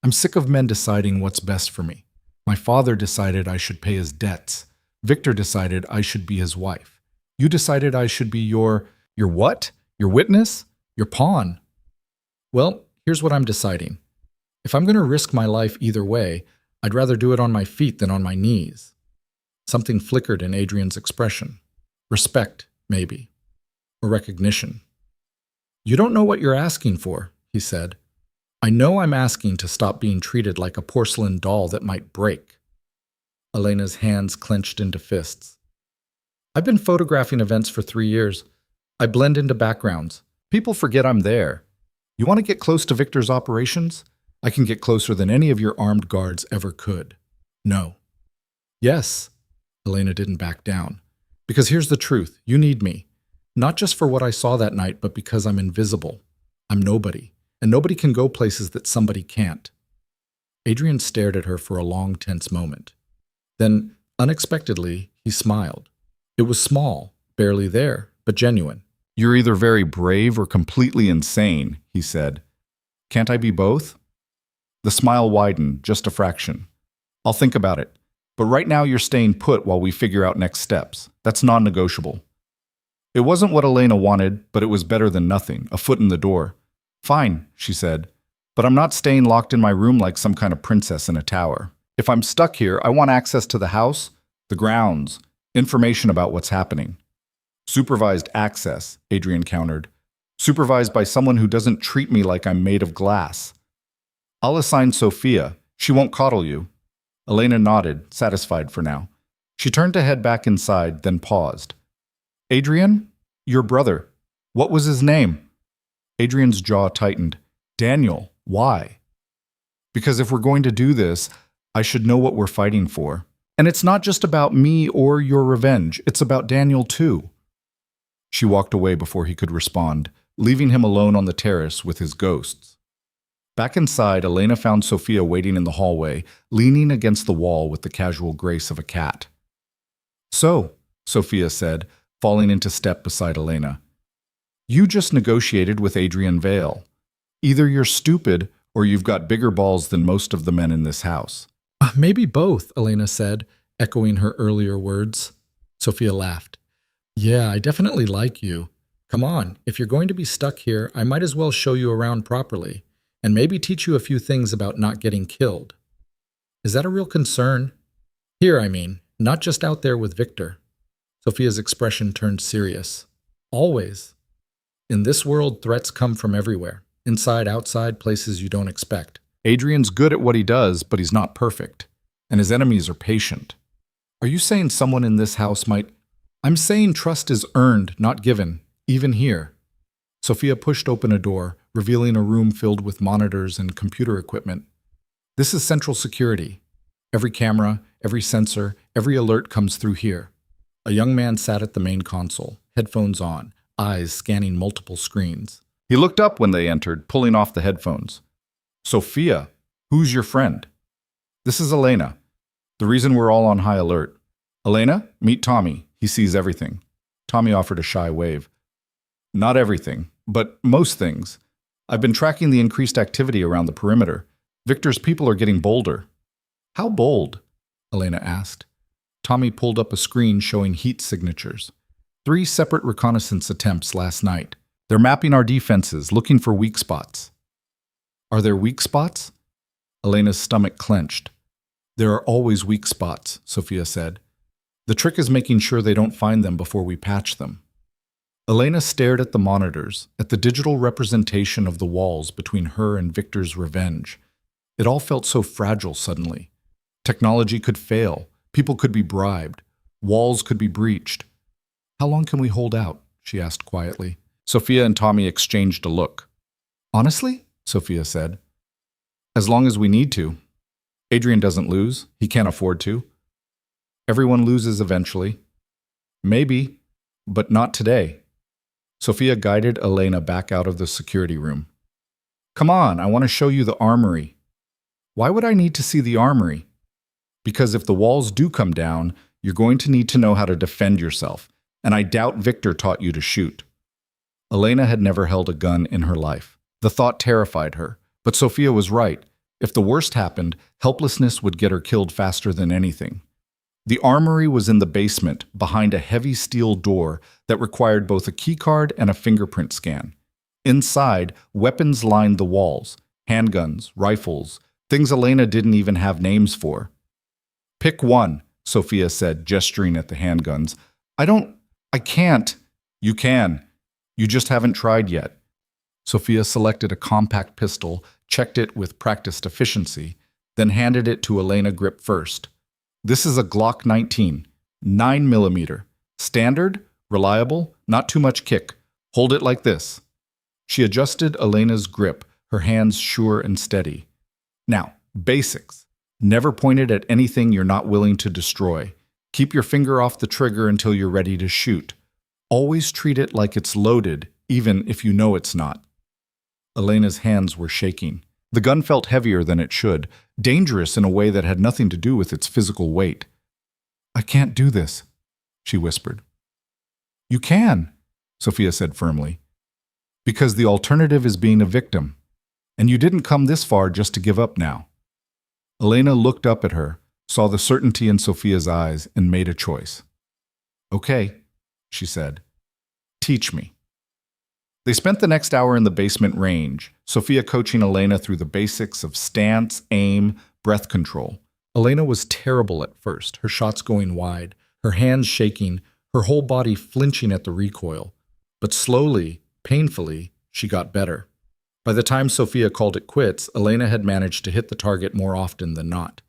I'm sick of men deciding what's best for me. My father decided I should pay his debts. Victor decided I should be his wife. You decided I should be your what? Your witness? Your pawn? Well, here's what I'm deciding. If I'm going to risk my life either way, I'd rather do it on my feet than on my knees. Something flickered in Adrian's expression. Respect, maybe. Or recognition. You don't know what you're asking for, he said. I know I'm asking to stop being treated like a porcelain doll that might break. Elena's hands clenched into fists. I've been photographing events for 3 years. I blend into backgrounds. People forget I'm there. You want to get close to Victor's operations? I can get closer than any of your armed guards ever could. No. Yes. Elena didn't back down. Because here's the truth. You need me. Not just for what I saw that night, but because I'm invisible. I'm nobody. And nobody can go places that somebody can't. Adrian stared at her for a long, tense moment. Then, unexpectedly, he smiled. It was small, barely there, but genuine. You're either very brave or completely insane, he said. Can't I be both? The smile widened, just a fraction. I'll think about it. But right now you're staying put while we figure out next steps. That's non-negotiable. It wasn't what Elena wanted, but it was better than nothing, a foot in the door. Fine, she said, but I'm not staying locked in my room like some kind of princess in a tower. If I'm stuck here, I want access to the house, the grounds, information about what's happening. Supervised access, Adrian countered. Supervised by someone who doesn't treat me like I'm made of glass. I'll assign Sophia. She won't coddle you. Elena nodded, satisfied for now. She turned to head back inside, then paused. Adrian? Your brother. What was his name? Adrian's jaw tightened. Daniel. Why? Because if we're going to do this, I should know what we're fighting for. And it's not just about me or your revenge. It's about Daniel, too. She walked away before he could respond, leaving him alone on the terrace with his ghosts. Back inside, Elena found Sophia waiting in the hallway, leaning against the wall with the casual grace of a cat. "So," Sophia said, falling into step beside Elena, "you just negotiated with Adrian Vale. Either you're stupid or you've got bigger balls than most of the men in this house." Maybe both, Elena said, echoing her earlier words. Sophia laughed. "Yeah, I definitely like you. Come on, if you're going to be stuck here, I might as well show you around properly, and maybe teach you a few things about not getting killed. Is that a real concern? Here, I mean, not just out there with Victor." Sophia's expression turned serious. "Always. In this world, threats come from everywhere. Inside, outside, places you don't expect." Adrian's good at what he does, but he's not perfect. And his enemies are patient. Are you saying someone in this house might... I'm saying trust is earned, not given, even here. Sophia pushed open a door, revealing a room filled with monitors and computer equipment. This is central security. Every camera, every sensor, every alert comes through here. A young man sat at the main console, headphones on, eyes scanning multiple screens. He looked up when they entered, pulling off the headphones. "Sophia, who's your friend?" "This is Elena. The reason we're all on high alert. Elena, meet Tommy. He sees everything." Tommy offered a shy wave. "Not everything, but most things. I've been tracking the increased activity around the perimeter. Victor's people are getting bolder." "How bold?" Elena asked. Tommy pulled up a screen showing heat signatures. 3 separate reconnaissance attempts last night. They're mapping our defenses, looking for weak spots. "Are there weak spots?" Elena's stomach clenched. "There are always weak spots," Sophia said. "The trick is making sure they don't find them before we patch them." Elena stared at the monitors, at the digital representation of the walls between her and Victor's revenge. It all felt so fragile suddenly. Technology could fail, people could be bribed, walls could be breached. "How long can we hold out?" she asked quietly. Sophia and Tommy exchanged a look. "Honestly?" Sophia said. "As long as we need to. Adrian doesn't lose. He can't afford to. Everyone loses eventually. Maybe, but not today." Sophia guided Elena back out of the security room. "Come on, I want to show you the armory." "Why would I need to see the armory?" "Because if the walls do come down, you're going to need to know how to defend yourself, and I doubt Victor taught you to shoot." Elena had never held a gun in her life. The thought terrified her, but Sophia was right. If the worst happened, helplessness would get her killed faster than anything. The armory was in the basement, behind a heavy steel door that required both a keycard and a fingerprint scan. Inside, weapons lined the walls, handguns, rifles, things Elena didn't even have names for. "Pick one," Sophia said, gesturing at the handguns. I can't." "You can. You just haven't tried yet." Sophia selected a compact pistol, checked it with practiced efficiency, then handed it to Elena grip first. "This is a Glock 19, 9mm. Standard, reliable, not too much kick. Hold it like this." She adjusted Elena's grip, her hands sure and steady. "Now, basics. Never point it at anything you're not willing to destroy. Keep your finger off the trigger until you're ready to shoot. Always treat it like it's loaded, even if you know it's not." Elena's hands were shaking. The gun felt heavier than it should, dangerous in a way that had nothing to do with its physical weight. "I can't do this," she whispered. "You can," Sophia said firmly. "Because the alternative is being a victim. And you didn't come this far just to give up now." Elena looked up at her, saw the certainty in Sophia's eyes, and made a choice. "Okay," she said. "Teach me." They spent the next hour in the basement range, Sophia coaching Elena through the basics of stance, aim, breath control. Elena was terrible at first, her shots going wide, her hands shaking, her whole body flinching at the recoil. But slowly, painfully, she got better. By the time Sophia called it quits, Elena had managed to hit the target more often than not.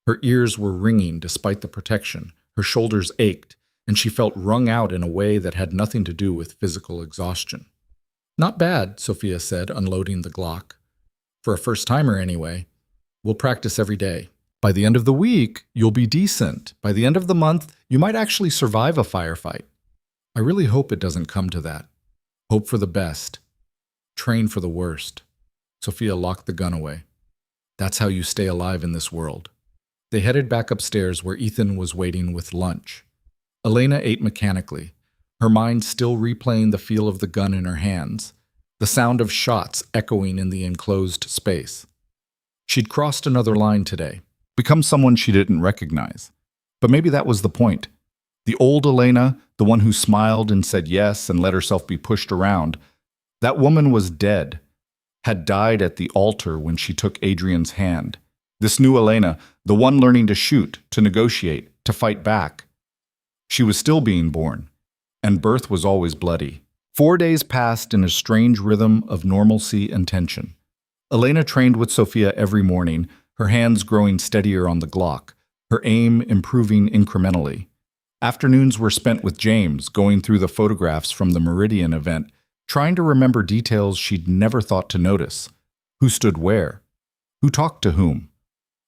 Her ears were ringing despite the protection, her shoulders ached, and she felt wrung out in a way that had nothing to do with physical exhaustion. "Not bad," Sophia said, unloading the Glock. "For a first-timer, anyway. We'll practice every day. By the end of the week, you'll be decent. By the end of the month, you might actually survive a firefight." I really hope it doesn't come to that. Hope for the best. Train for the worst. Sophia locked the gun away. That's how you stay alive in this world. They headed back upstairs where Ethan was waiting with lunch. Elena ate mechanically, her mind still replaying the feel of the gun in her hands, the sound of shots echoing in the enclosed space. She'd crossed another line today, become someone she didn't recognize. But maybe that was the point. The old Elena, the one who smiled and said yes and let herself be pushed around, that woman was dead, had died at the altar when she took Adrian's hand. This new Elena, the one learning to shoot, to negotiate, to fight back. She was still being born, and birth was always bloody. 4 days passed in a strange rhythm of normalcy and tension. Elena trained with Sophia every morning, her hands growing steadier on the Glock, her aim improving incrementally. Afternoons were spent with James, going through the photographs from the Meridian event, trying to remember details she'd never thought to notice. Who stood where? Who talked to whom?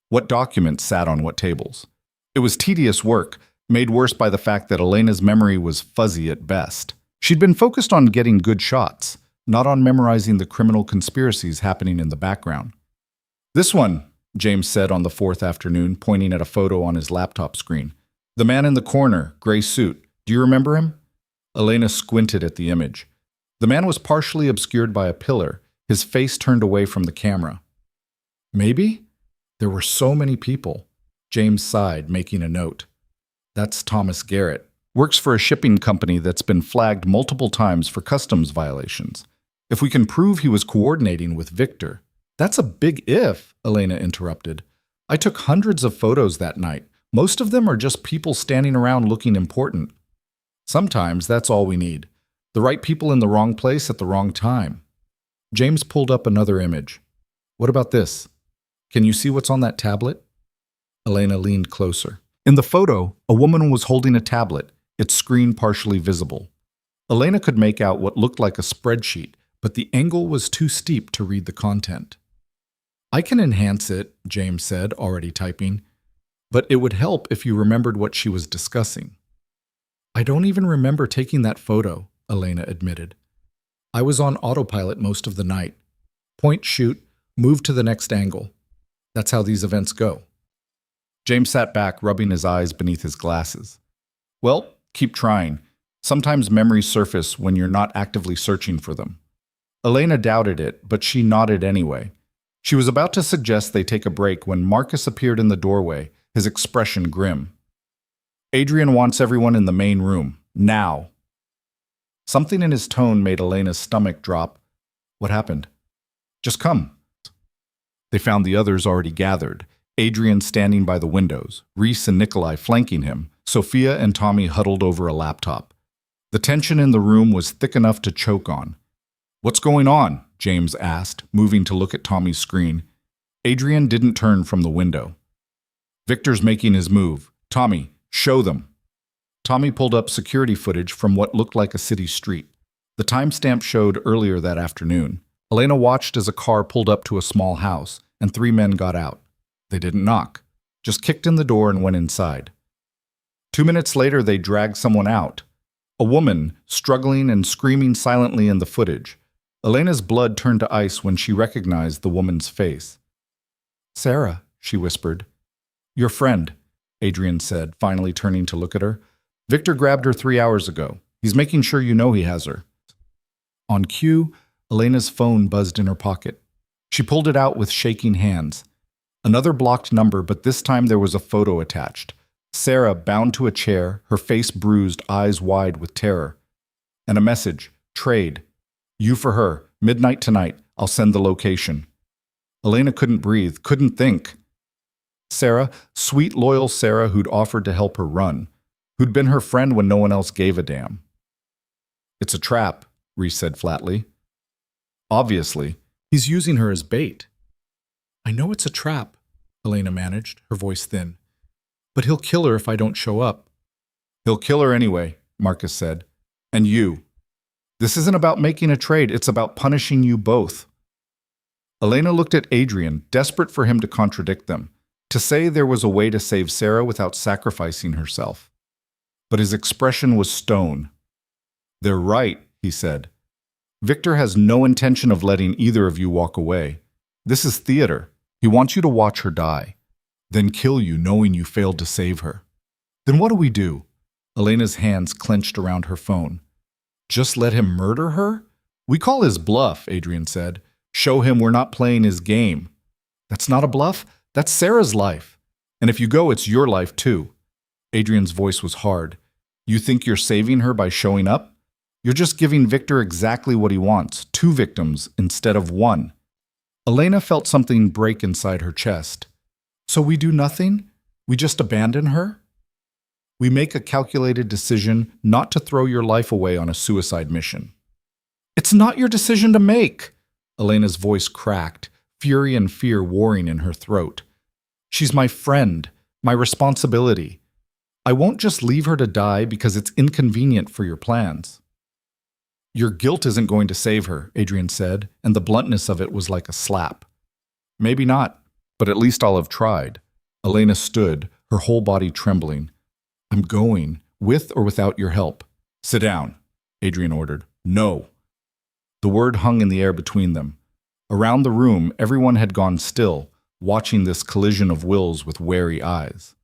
What documents sat on what tables? It was tedious work, made worse by the fact that Elena's memory was fuzzy at best. She'd been focused on getting good shots, not on memorizing the criminal conspiracies happening in the background. "This one," James said on the fourth afternoon, pointing at a photo on his laptop screen. "The man in the corner, gray suit. Do you remember him?" Elena squinted at the image. The man was partially obscured by a pillar, his face turned away from the camera. "Maybe?" There were so many people. James sighed, making a note. "That's Thomas Garrett. Works for a shipping company that's been flagged multiple times for customs violations. If we can prove he was coordinating with Victor." "That's a big if," Elena interrupted. "I took hundreds of photos that night. Most of them are just people standing around looking important. Sometimes that's all we need. The right people in the wrong place at the wrong time." James pulled up another image. "What about this? Can you see what's on that tablet?" Elena leaned closer. In the photo, a woman was holding a tablet, its screen partially visible. Elena could make out what looked like a spreadsheet, but the angle was too steep to read the content. "I can enhance it," James said, already typing. "But it would help if you remembered what she was discussing." "I don't even remember taking that photo," Elena admitted. "I was on autopilot most of the night. Point, shoot, move to the next angle. That's how these events go." James sat back, rubbing his eyes beneath his glasses. "Well, keep trying. Sometimes memories surface when you're not actively searching for them." Elena doubted it, but she nodded anyway. She was about to suggest they take a break when Marcus appeared in the doorway, his expression grim. "Adrian wants everyone in the main room, now." Something in his tone made Elena's stomach drop. "What happened?" "Just come." They found the others already gathered, Adrian standing by the windows, Reese and Nikolai flanking him, Sophia and Tommy huddled over a laptop. The tension in the room was thick enough to choke on. "What's going on?" James asked, moving to look at Tommy's screen. Adrian didn't turn from the window. "Victor's making his move. Tommy, show them." Tommy pulled up security footage from what looked like a city street. The timestamp showed earlier that afternoon. Elena watched as a car pulled up to a small house, and 3 men got out. They didn't knock, just kicked in the door and went inside. 2 minutes later, they dragged someone out. A woman, struggling and screaming silently in the footage. Elena's blood turned to ice when she recognized the woman's face. "Sarah," she whispered. "Your friend," Adrian said, finally turning to look at her. "Victor grabbed her 3 hours ago. He's making sure you know he has her." On cue, Elena's phone buzzed in her pocket. She pulled it out with shaking hands. Another blocked number, but this time there was a photo attached. Sarah bound to a chair, her face bruised, eyes wide with terror. And a message, "Trade. You for her. Midnight tonight. I'll send the location." Elena couldn't breathe, couldn't think. Sarah, sweet, loyal Sarah who'd offered to help her run, who'd been her friend when no one else gave a damn. "It's a trap," Reese said flatly. "Obviously. He's using her as bait." "I know it's a trap," Elena managed, her voice thin. "But he'll kill her if I don't show up." "He'll kill her anyway," Marcus said. "And you. This isn't about making a trade, it's about punishing you both." Elena looked at Adrian, desperate for him to contradict them, to say there was a way to save Sarah without sacrificing herself. But his expression was stone. They're right, he said. Victor has no intention of letting either of you walk away. This is theater. He wants you to watch her die, then kill you knowing you failed to save her. Then what do we do? Elena's hands clenched around her phone. Just let him murder her? We call his bluff, Adrian said. Show him we're not playing his game. That's not a bluff. That's Sarah's life. And if you go, it's your life too. Adrian's voice was hard. You think you're saving her by showing up? You're just giving Victor exactly what he wants, 2 victims instead of 1. Elena felt something break inside her chest. So we do nothing? We just abandon her? We make a calculated decision not to throw your life away on a suicide mission. It's not your decision to make. Elena's voice cracked, fury and fear warring in her throat. She's my friend, my responsibility. I won't just leave her to die because it's inconvenient for your plans. Your guilt isn't going to save her, Adrian said, and the bluntness of it was like a slap. Maybe not, but at least I'll have tried. Elena stood, her whole body trembling. I'm going, with or without your help. Sit down, Adrian ordered. No. The word hung in the air between them. Around the room, everyone had gone still, watching this collision of wills with wary eyes.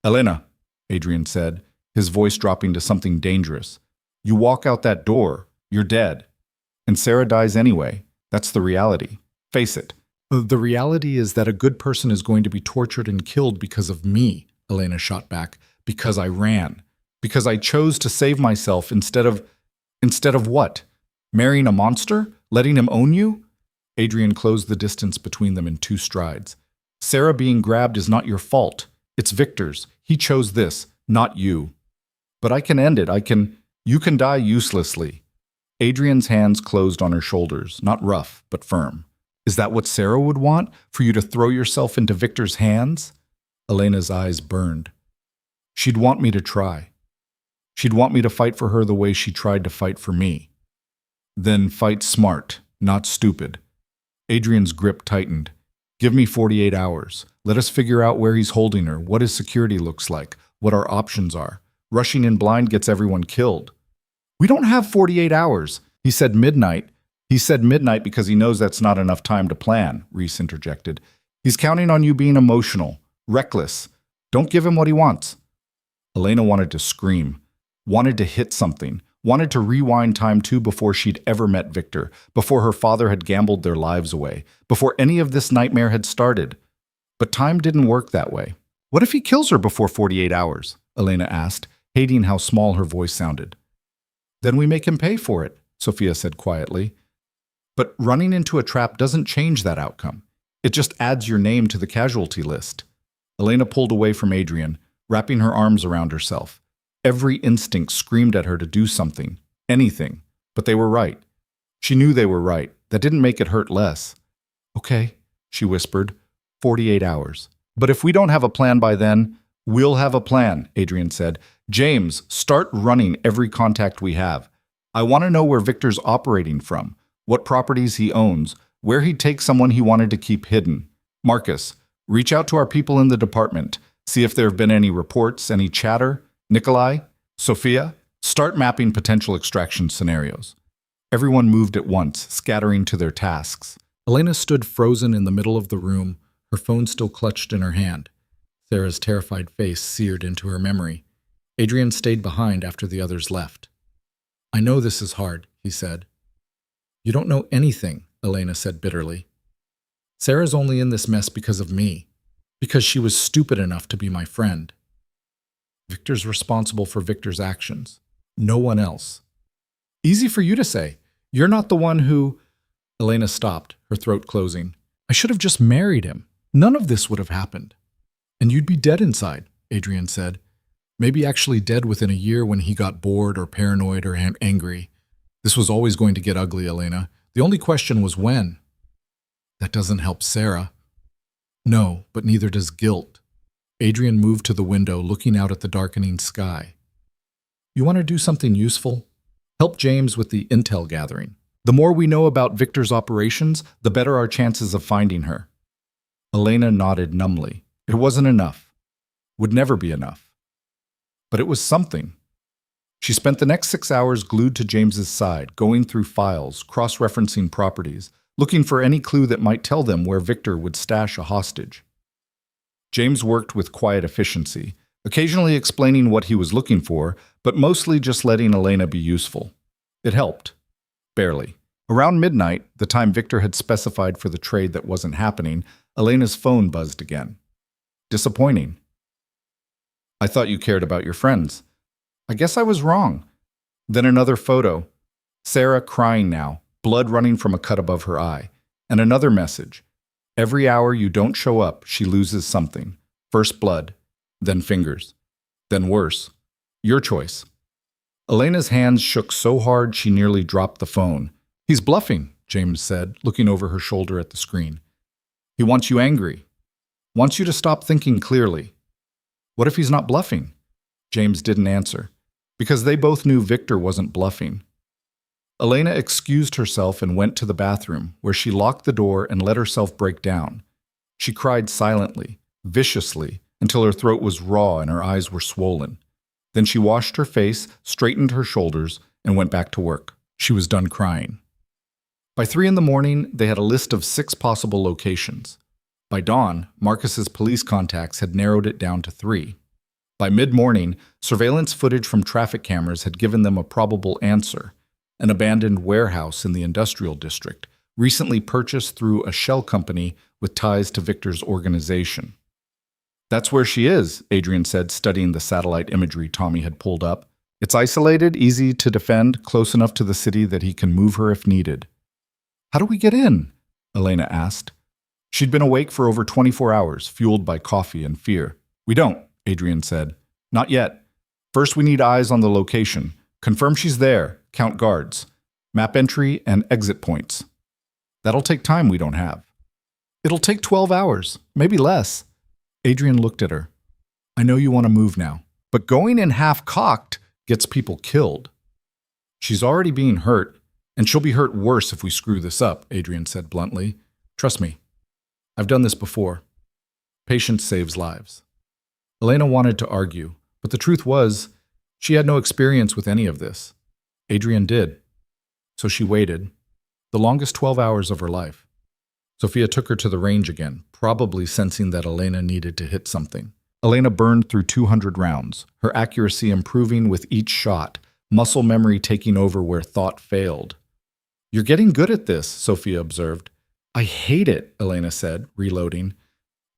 Elena, Adrian said, his voice dropping to something dangerous. You walk out that door, you're dead. And Sarah dies anyway. That's the reality. Face it. The reality is that a good person is going to be tortured and killed because of me, Elena shot back. Because I ran. Because I chose to save myself instead of what? Marrying a monster? Letting him own you? Adrian closed the distance between them in 2 strides. Sarah being grabbed is not your fault. It's Victor's. He chose this, not you. But I can end it. You can die uselessly. Adrian's hands closed on her shoulders, not rough, but firm. Is that what Sarah would want? For you to throw yourself into Victor's hands? Elena's eyes burned. She'd want me to try. She'd want me to fight for her the way she tried to fight for me. Then fight smart, not stupid. Adrian's grip tightened. Give me 48 hours. Let us figure out where he's holding her, what his security looks like, what our options are. Rushing in blind gets everyone killed. We don't have 48 hours. He said midnight. He said midnight because he knows that's not enough time to plan, Reese interjected. He's counting on you being emotional, reckless. Don't give him what he wants. Elena wanted to scream, wanted to hit something, wanted to rewind time too before she'd ever met Victor, before her father had gambled their lives away, before any of this nightmare had started. But time didn't work that way. What if he kills her before 48 hours? Elena asked, hating how small her voice sounded. Then we make him pay for it, Sophia said quietly. But running into a trap doesn't change that outcome. It just adds your name to the casualty list. Elena pulled away from Adrian, wrapping her arms around herself. Every instinct screamed at her to do something, anything, but they were right. She knew they were right. That didn't make it hurt less. Okay, she whispered, 48 hours. But if we don't have a plan by then, we'll have a plan, Adrian said. James, start running every contact we have. I want to know where Victor's operating from, what properties he owns, where he'd take someone he wanted to keep hidden. Marcus, reach out to our people in the department, see if there have been any reports, any chatter. Nikolai, Sophia, start mapping potential extraction scenarios. Everyone moved at once, scattering to their tasks. Elena stood frozen in the middle of the room, her phone still clutched in her hand. Sarah's terrified face seared into her memory. Adrian stayed behind after the others left. I know this is hard, he said. You don't know anything, Elena said bitterly. Sarah's only in this mess because of me, because she was stupid enough to be my friend. Victor's responsible for Victor's actions. No one else. Easy for you to say. You're not the one who... Elena stopped, her throat closing. I should have just married him. None of this would have happened. And you'd be dead inside, Adrian said. Maybe actually dead within a year when he got bored or paranoid or angry. This was always going to get ugly, Elena. The only question was when. That doesn't help Sarah. No, but neither does guilt. Adrian moved to the window, looking out at the darkening sky. You want to do something useful? Help James with the intel gathering. The more we know about Victor's operations, the better our chances of finding her. Elena nodded numbly. It wasn't enough. Would never be enough. But it was something. She spent the next 6 hours glued to James's side, going through files, cross-referencing properties, looking for any clue that might tell them where Victor would stash a hostage. James worked with quiet efficiency, occasionally explaining what he was looking for, but mostly just letting Elena be useful. It helped. Barely. Around midnight, the time Victor had specified for the trade that wasn't happening, Elena's phone buzzed again. Disappointing. I thought you cared about your friends. I guess I was wrong. Then another photo. Sarah crying now, blood running from a cut above her eye. And another message. Every hour you don't show up, she loses something. First blood, then fingers, then worse. Your choice. Elena's hands shook so hard she nearly dropped the phone. He's bluffing, James said, looking over her shoulder at the screen. He wants you angry. Wants you to stop thinking clearly. What if he's not bluffing? James didn't answer, because they both knew Victor wasn't bluffing. Elena excused herself and went to the bathroom, where she locked the door and let herself break down. She cried silently, viciously, until her throat was raw and her eyes were swollen. Then she washed her face, straightened her shoulders, and went back to work. She was done crying. By 3 a.m, they had a list of 6 possible locations. By dawn, Marcus's police contacts had narrowed it down to 3. By mid-morning, surveillance footage from traffic cameras had given them a probable answer: an abandoned warehouse in the industrial district, recently purchased through a shell company with ties to Victor's organization. That's where she is, Adrian said, studying the satellite imagery Tommy had pulled up. It's isolated, easy to defend, close enough to the city that he can move her if needed. How do we get in? Elena asked. She'd been awake for over 24 hours, fueled by coffee and fear. We don't, Adrian said. Not yet. First we need eyes on the location. Confirm she's there. Count guards. Map entry and exit points. That'll take time we don't have. It'll take 12 hours, maybe less. Adrian looked at her. I know you want to move now, but going in half-cocked gets people killed. She's already being hurt, and she'll be hurt worse if we screw this up, Adrian said bluntly. Trust me. I've done this before. Patience saves lives. Elena wanted to argue, but the truth was, she had no experience with any of this. Adrian did. So she waited, the longest 12 hours of her life. Sophia took her to the range again, probably sensing that Elena needed to hit something. Elena burned through 200 rounds, her accuracy improving with each shot, muscle memory taking over where thought failed. You're getting good at this, Sophia observed. I hate it, Elena said, reloading.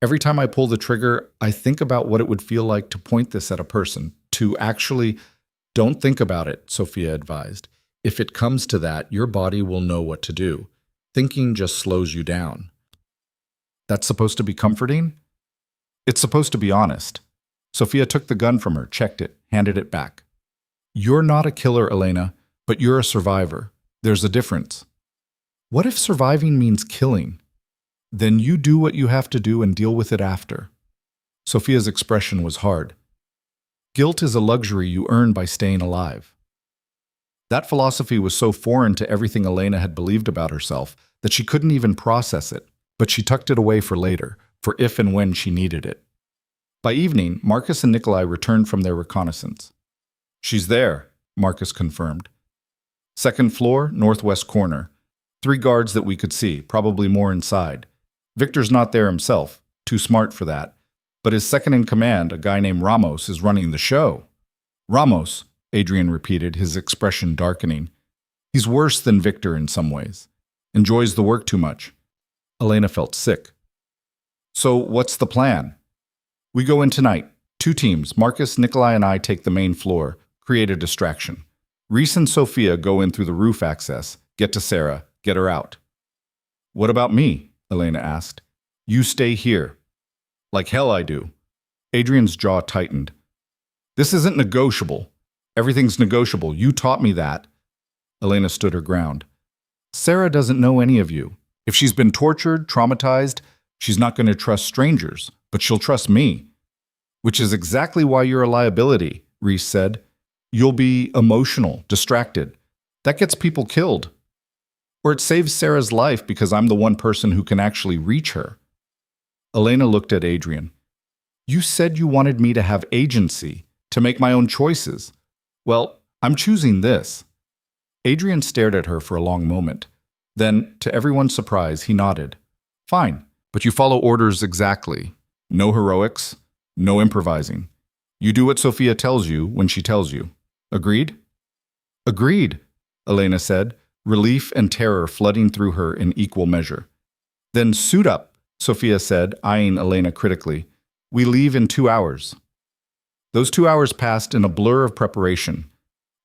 Every time I pull the trigger, I think about what it would feel like to point this at a person, to actually... Don't think about it, Sophia advised. If it comes to that, your body will know what to do. Thinking just slows you down. That's supposed to be comforting? It's supposed to be honest. Sophia took the gun from her, checked it, handed it back. You're not a killer, Elena, but you're a survivor. There's a difference. What if surviving means killing? Then you do what you have to do and deal with it after. Sophia's expression was hard. Guilt is a luxury you earn by staying alive. That philosophy was so foreign to everything Elena had believed about herself that she couldn't even process it, but she tucked it away for later, for if and when she needed it. By evening, Marcus and Nikolai returned from their reconnaissance. She's there, Marcus confirmed. Second floor, northwest corner. 3 guards that we could see, probably more inside. Victor's not there himself, too smart for that. But his second in command, a guy named Ramos, is running the show. Ramos, Adrian repeated, his expression darkening. He's worse than Victor in some ways. Enjoys the work too much. Elena felt sick. So what's the plan? We go in tonight. 2 teams. Marcus, Nikolai, and I take the main floor, create a distraction. Reese and Sophia go in through the roof access, get to Sarah, get her out. What about me? Elena asked. You stay here. Like hell I do. Adrian's jaw tightened. This isn't negotiable. Everything's negotiable. You taught me that. Elena stood her ground. Sarah doesn't know any of you. If she's been tortured, traumatized, she's not going to trust strangers, but she'll trust me. Which is exactly why you're a liability, Reese said. You'll be emotional, distracted. That gets people killed. Or it saves Sarah's life because I'm the one person who can actually reach her. Elena looked at Adrian. You said you wanted me to have agency, to make my own choices. Well, I'm choosing this. Adrian stared at her for a long moment. Then, to everyone's surprise, he nodded. Fine, but you follow orders exactly. No heroics, no improvising. You do what Sophia tells you when she tells you. Agreed? Agreed, Elena said, relief and terror flooding through her in equal measure. Then suit up, Sophia said, eyeing Elena critically. We leave in 2 hours. Those 2 hours passed in a blur of preparation.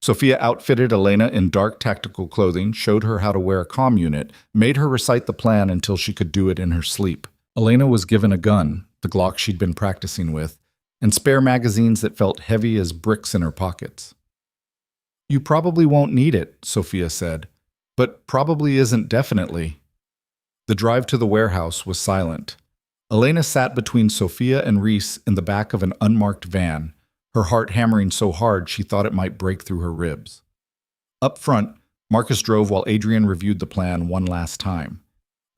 Sophia outfitted Elena in dark tactical clothing, showed her how to wear a comm unit, made her recite the plan until she could do it in her sleep. Elena was given a gun, the Glock she'd been practicing with, and spare magazines that felt heavy as bricks in her pockets. You probably won't need it, Sophia said, but probably isn't definitely. The drive to the warehouse was silent. Elena sat between Sophia and Reese in the back of an unmarked van, her heart hammering so hard she thought it might break through her ribs. Up front, Marcus drove while Adrian reviewed the plan one last time.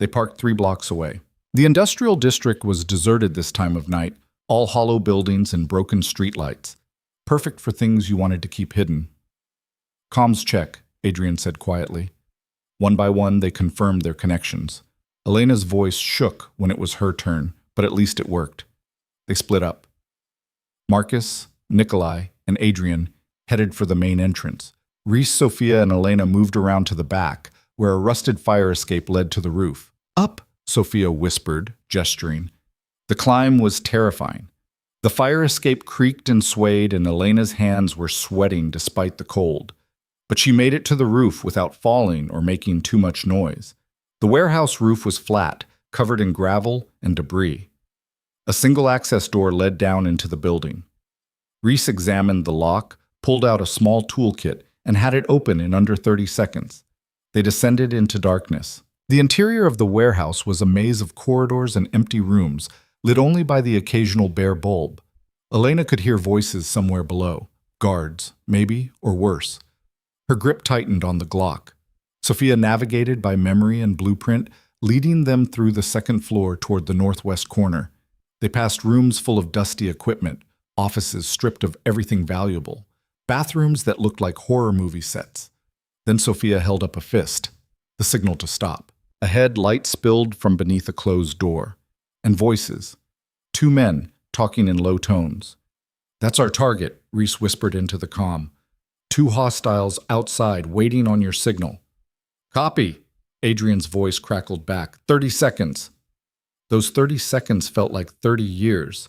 They parked 3 blocks away. The industrial district was deserted this time of night, all hollow buildings and broken streetlights. Perfect for things you wanted to keep hidden. Comms check, Adrian said quietly. One by one, they confirmed their connections. Elena's voice shook when it was her turn, but at least it worked. They split up. Marcus, Nikolai, and Adrian headed for the main entrance. Reese, Sophia, and Elena moved around to the back, where a rusted fire escape led to the roof. Up, Sophia whispered, gesturing. The climb was terrifying. The fire escape creaked and swayed, and Elena's hands were sweating despite the cold. But she made it to the roof without falling or making too much noise. The warehouse roof was flat, covered in gravel and debris. A single access door led down into the building. Reese examined the lock, pulled out a small toolkit, and had it open in under 30 seconds. They descended into darkness. The interior of the warehouse was a maze of corridors and empty rooms, lit only by the occasional bare bulb. Elena could hear voices somewhere below. Guards, maybe, or worse. Her grip tightened on the Glock. Sophia navigated by memory and blueprint, leading them through the second floor toward the northwest corner. They passed rooms full of dusty equipment, offices stripped of everything valuable, bathrooms that looked like horror movie sets. Then Sophia held up a fist, the signal to stop. Ahead, light spilled from beneath a closed door. And voices. 2 men, talking in low tones. That's our target, Reese whispered into the comm. 2 hostiles outside, waiting on your signal. Copy, Adrian's voice crackled back. 30 seconds. Those 30 seconds felt like 30 years.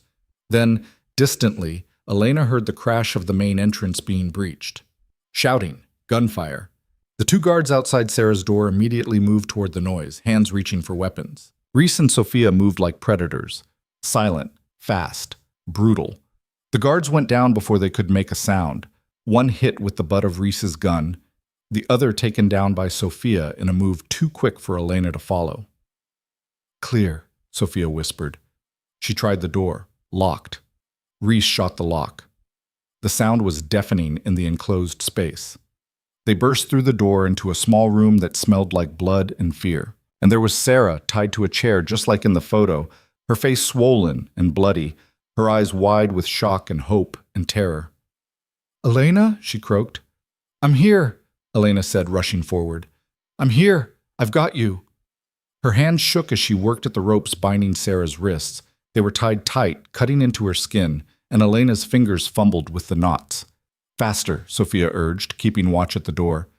Then, distantly, Elena heard the crash of the main entrance being breached. Shouting, gunfire. The 2 guards outside Sarah's door immediately moved toward the noise, hands reaching for weapons. Reese and Sophia moved like predators. Silent, fast, brutal. The guards went down before they could make a sound. One hit with the butt of Reese's gun, the other taken down by Sophia in a move too quick for Elena to follow. Clear, Sophia whispered. She tried the door, locked. Reese shot the lock. The sound was deafening in the enclosed space. They burst through the door into a small room that smelled like blood and fear. And there was Sarah tied to a chair just like in the photo, her face swollen and bloody, her eyes wide with shock and hope and terror. Elena, she croaked. I'm here, Elena said, rushing forward. I'm here. I've got you. Her hands shook as she worked at the ropes binding Sarah's wrists. They were tied tight, cutting into her skin, and Elena's fingers fumbled with the knots. Faster, Sophia urged, keeping watch at the door.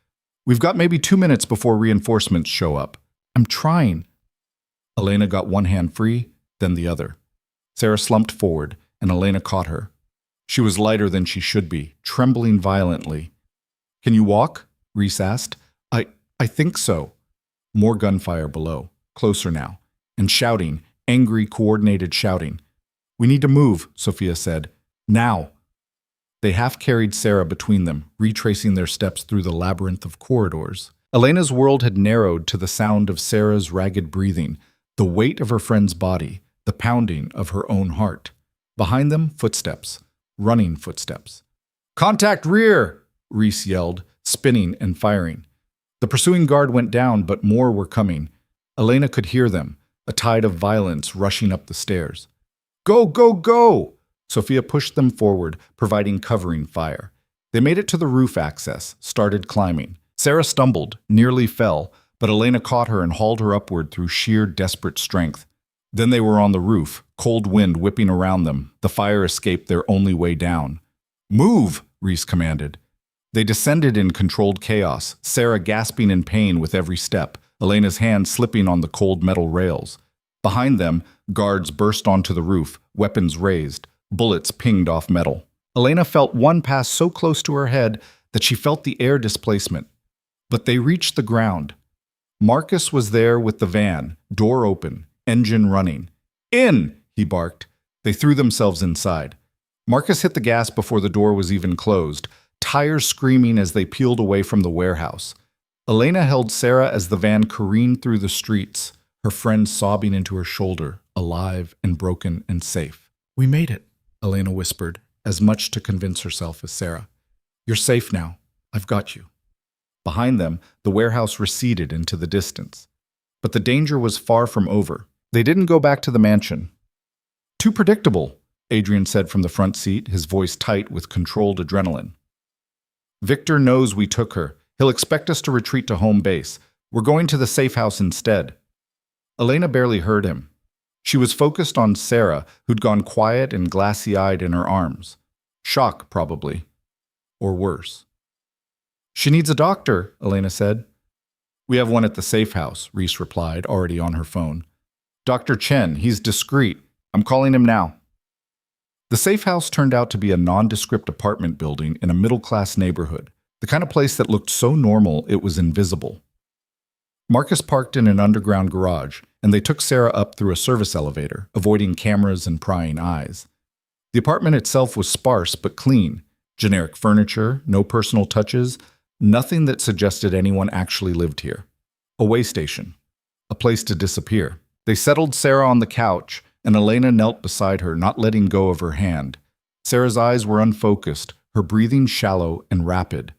We've got maybe 2 minutes before reinforcements show up. I'm trying. Elena got one hand free, then the other. Sarah slumped forward, and Elena caught her. She was lighter than she should be, trembling violently. Can you walk? Reese asked. I think so. More gunfire below, closer now, and shouting, angry, coordinated shouting. We need to move, Sophia said. Now. They half-carried Sarah between them, retracing their steps through the labyrinth of corridors. Elena's world had narrowed to the sound of Sarah's ragged breathing, the weight of her friend's body, the pounding of her own heart. Behind them, footsteps, running footsteps. Contact rear! Reese yelled, spinning and firing. The pursuing guard went down, but more were coming. Elena could hear them, a tide of violence rushing up the stairs. Go, go, go! Sophia pushed them forward, providing covering fire. They made it to the roof access, started climbing. Sarah stumbled, nearly fell, but Elena caught her and hauled her upward through sheer desperate strength. Then they were on the roof, cold wind whipping around them, the fire escape their only way down. "Move!" Reese commanded. They descended in controlled chaos, Sarah gasping in pain with every step, Elena's hand slipping on the cold metal rails. Behind them, guards burst onto the roof, weapons raised, bullets pinged off metal. Elena felt one pass so close to her head that she felt the air displacement. But they reached the ground. Marcus was there with the van, door open, engine running. "In!" he barked. They threw themselves inside. Marcus hit the gas before the door was even closed, tires screaming as they peeled away from the warehouse. Elena held Sarah as the van careened through the streets, her friend sobbing into her shoulder, alive and broken and safe. "We made it," Elena whispered, as much to convince herself as Sarah. "You're safe now. I've got you." Behind them, the warehouse receded into the distance. But the danger was far from over. They didn't go back to the mansion. "Too predictable," Adrian said from the front seat, his voice tight with controlled adrenaline. "Victor knows we took her. He'll expect us to retreat to home base. We're going to the safe house instead." Elena barely heard him. She was focused on Sarah, who'd gone quiet and glassy-eyed in her arms. Shock, probably. Or worse. "She needs a doctor," Elena said. "We have one at the safe house," Reese replied, already on her phone. "Dr. Chen, he's discreet. I'm calling him now." The safe house turned out to be a nondescript apartment building in a middle-class neighborhood, the kind of place that looked so normal it was invisible. Marcus parked in an underground garage, and they took Sarah up through a service elevator, avoiding cameras and prying eyes. The apartment itself was sparse but clean. Generic furniture, no personal touches, nothing that suggested anyone actually lived here. A way station. A place to disappear. They settled Sarah on the couch, and Elena knelt beside her, not letting go of her hand. Sarah's eyes were unfocused, her breathing shallow and rapid.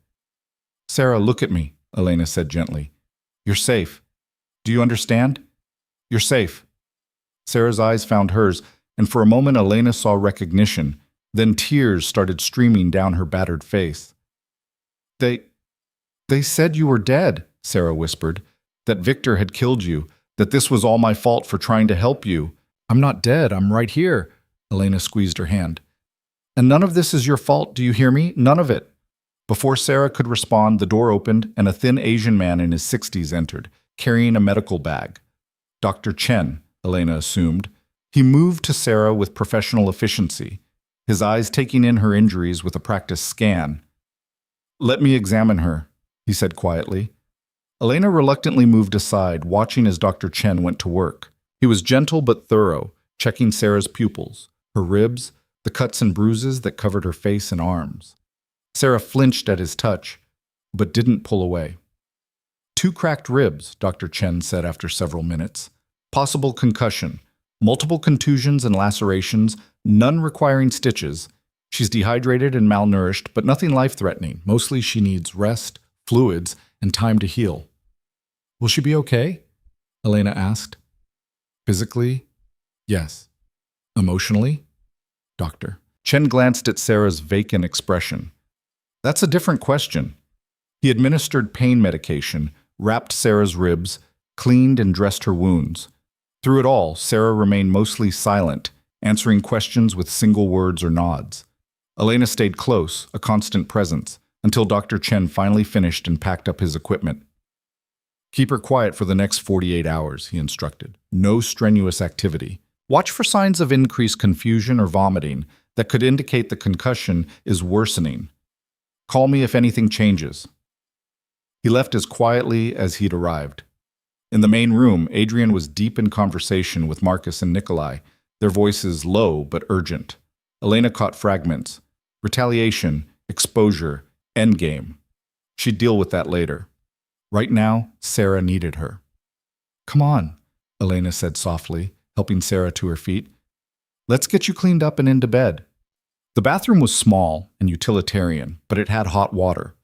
"Sarah, look at me," Elena said gently. "You're safe. Do you understand? You're safe." Sarah's eyes found hers, and for a moment Elena saw recognition. Then tears started streaming down her battered face. They said you were dead," Sarah whispered, "that Victor had killed you, that this was all my fault for trying to help you." "I'm not dead, I'm right here," Elena squeezed her hand. "And none of this is your fault, do you hear me? None of it." Before Sarah could respond, the door opened and a thin Asian man in his 60s entered, carrying a medical bag. Dr. Chen, Elena assumed. He moved to Sarah with professional efficiency, his eyes taking in her injuries with a practiced scan. "Let me examine her," he said quietly. Elena reluctantly moved aside, watching as Dr. Chen went to work. He was gentle but thorough, checking Sarah's pupils, her ribs, the cuts and bruises that covered her face and arms. Sarah flinched at his touch, but didn't pull away. "2 cracked ribs," Dr. Chen said after several minutes. "Possible concussion, multiple contusions and lacerations, none requiring stitches. She's dehydrated and malnourished, but nothing life-threatening. Mostly she needs rest, fluids, and time to heal." "Will she be okay?" Elena asked. "Physically, yes. Emotionally, Doctor." Chen glanced at Sarah's vacant expression. "That's a different question." He administered pain medication, wrapped Sarah's ribs, cleaned and dressed her wounds. Through it all, Sarah remained mostly silent, answering questions with single words or nods. Elena stayed close, a constant presence, until Dr. Chen finally finished and packed up his equipment. "Keep her quiet for the next 48 hours, he instructed. "No strenuous activity. Watch for signs of increased confusion or vomiting that could indicate the concussion is worsening. Call me if anything changes." He left as quietly as he'd arrived. In the main room, Adrian was deep in conversation with Marcus and Nikolai, their voices low but urgent. Elena caught fragments. Retaliation, exposure, endgame. She'd deal with that later. Right now, Sarah needed her. "Come on," Elena said softly, helping Sarah to her feet. "Let's get you cleaned up and into bed." The bathroom was small and utilitarian, but it had hot water.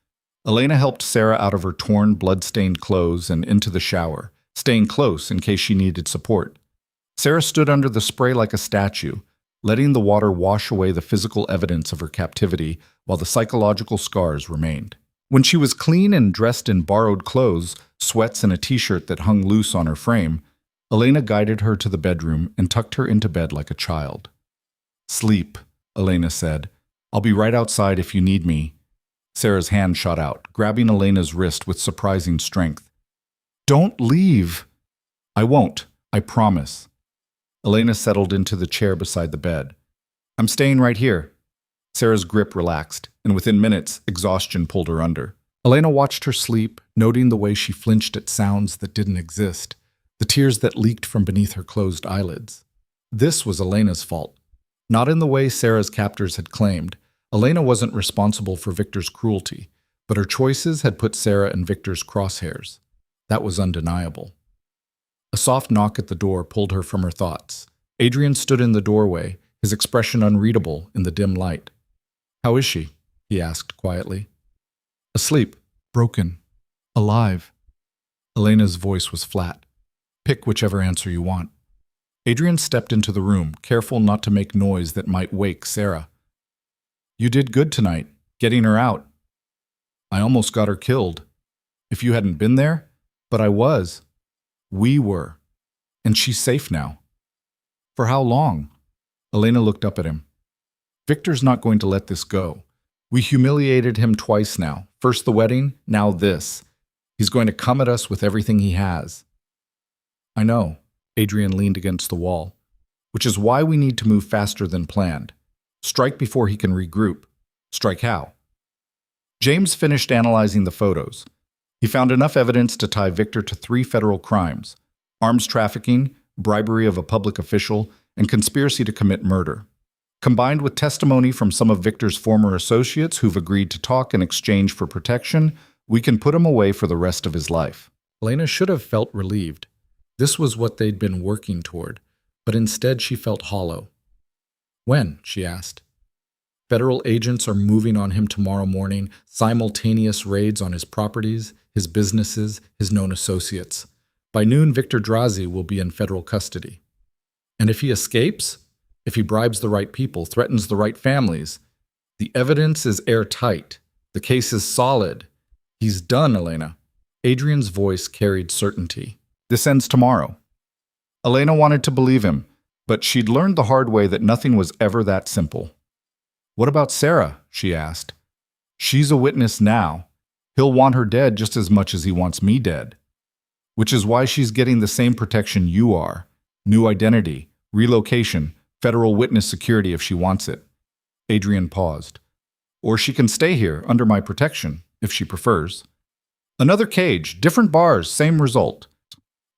Elena helped Sarah out of her torn, blood-stained clothes and into the shower, staying close in case she needed support. Sarah stood under the spray like a statue, letting the water wash away the physical evidence of her captivity while the psychological scars remained. When she was clean and dressed in borrowed clothes, sweats and a t-shirt that hung loose on her frame, Elena guided her to the bedroom and tucked her into bed like a child. "Sleep," Elena said. "I'll be right outside if you need me." Sarah's hand shot out, grabbing Elena's wrist with surprising strength. "Don't leave." "I won't, I promise." Elena settled into the chair beside the bed. "I'm staying right here." Sarah's grip relaxed, and within minutes, exhaustion pulled her under. Elena watched her sleep, noting the way she flinched at sounds that didn't exist, the tears that leaked from beneath her closed eyelids. This was Elena's fault. Not in the way Sarah's captors had claimed. Elena wasn't responsible for Victor's cruelty, but her choices had put Sarah in Victor's crosshairs. That was undeniable. A soft knock at the door pulled her from her thoughts. Adrian stood in the doorway, his expression unreadable in the dim light. "How is she?" he asked quietly. "Asleep, broken, alive." Elena's voice was flat. "Pick whichever answer you want." Adrian stepped into the room, careful not to make noise that might wake Sarah. "You did good tonight, getting her out." "I almost got her killed. If you hadn't been there, but I was. We were. And she's safe now." "For how long?" Elena looked up at him. "Victor's not going to let this go. We humiliated him twice now. First the wedding, now this. He's going to come at us with everything he has." "I know." Adrian leaned against the wall. "Which is why we need to move faster than planned. Strike before he can regroup. Strike how?" James finished analyzing the photos. He found enough evidence to tie Victor to 3 federal crimes: arms trafficking, bribery of a public official, and conspiracy to commit murder. Combined with testimony from some of Victor's former associates who've agreed to talk in exchange for protection, we can put him away for the rest of his life. Elena should have felt relieved. This was what they'd been working toward, but instead she felt hollow. "When?" she asked. "Federal agents are moving on him tomorrow morning, simultaneous raids on his properties, his businesses, his known associates. By noon, Victor Drazi will be in federal custody. And if he escapes, if he bribes the right people, threatens the right families, the evidence is airtight. The case is solid. He's done, Elena." Adrian's voice carried certainty. "This ends tomorrow." Elena wanted to believe him, but she'd learned the hard way that nothing was ever that simple. "What about Sarah?" she asked. "She's a witness now. He'll want her dead just as much as he wants me dead. Which is why she's getting the same protection you are. New identity, relocation, federal witness security if she wants it." Adrian paused. "Or she can stay here under my protection, if she prefers." "Another cage, different bars, same result."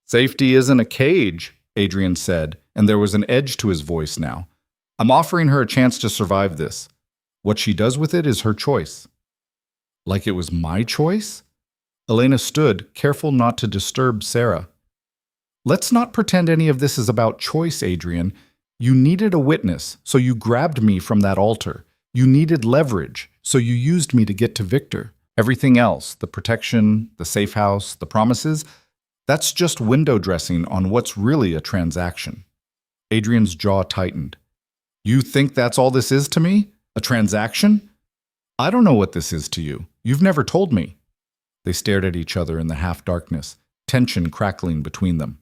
"Safety isn't a cage," Adrian said, and there was an edge to his voice now. "I'm offering her a chance to survive this. What she does with it is her choice." "Like it was my choice?" Elena stood, careful not to disturb Sarah. "Let's not pretend any of this is about choice, Adrian. You needed a witness, so you grabbed me from that altar. You needed leverage, so you used me to get to Victor. Everything else, the protection, the safe house, the promises, that's just window dressing on what's really a transaction." Adrian's jaw tightened. "You think that's all this is to me? A transaction?" "I don't know what this is to you. You've never told me." They stared at each other in the half-darkness, tension crackling between them.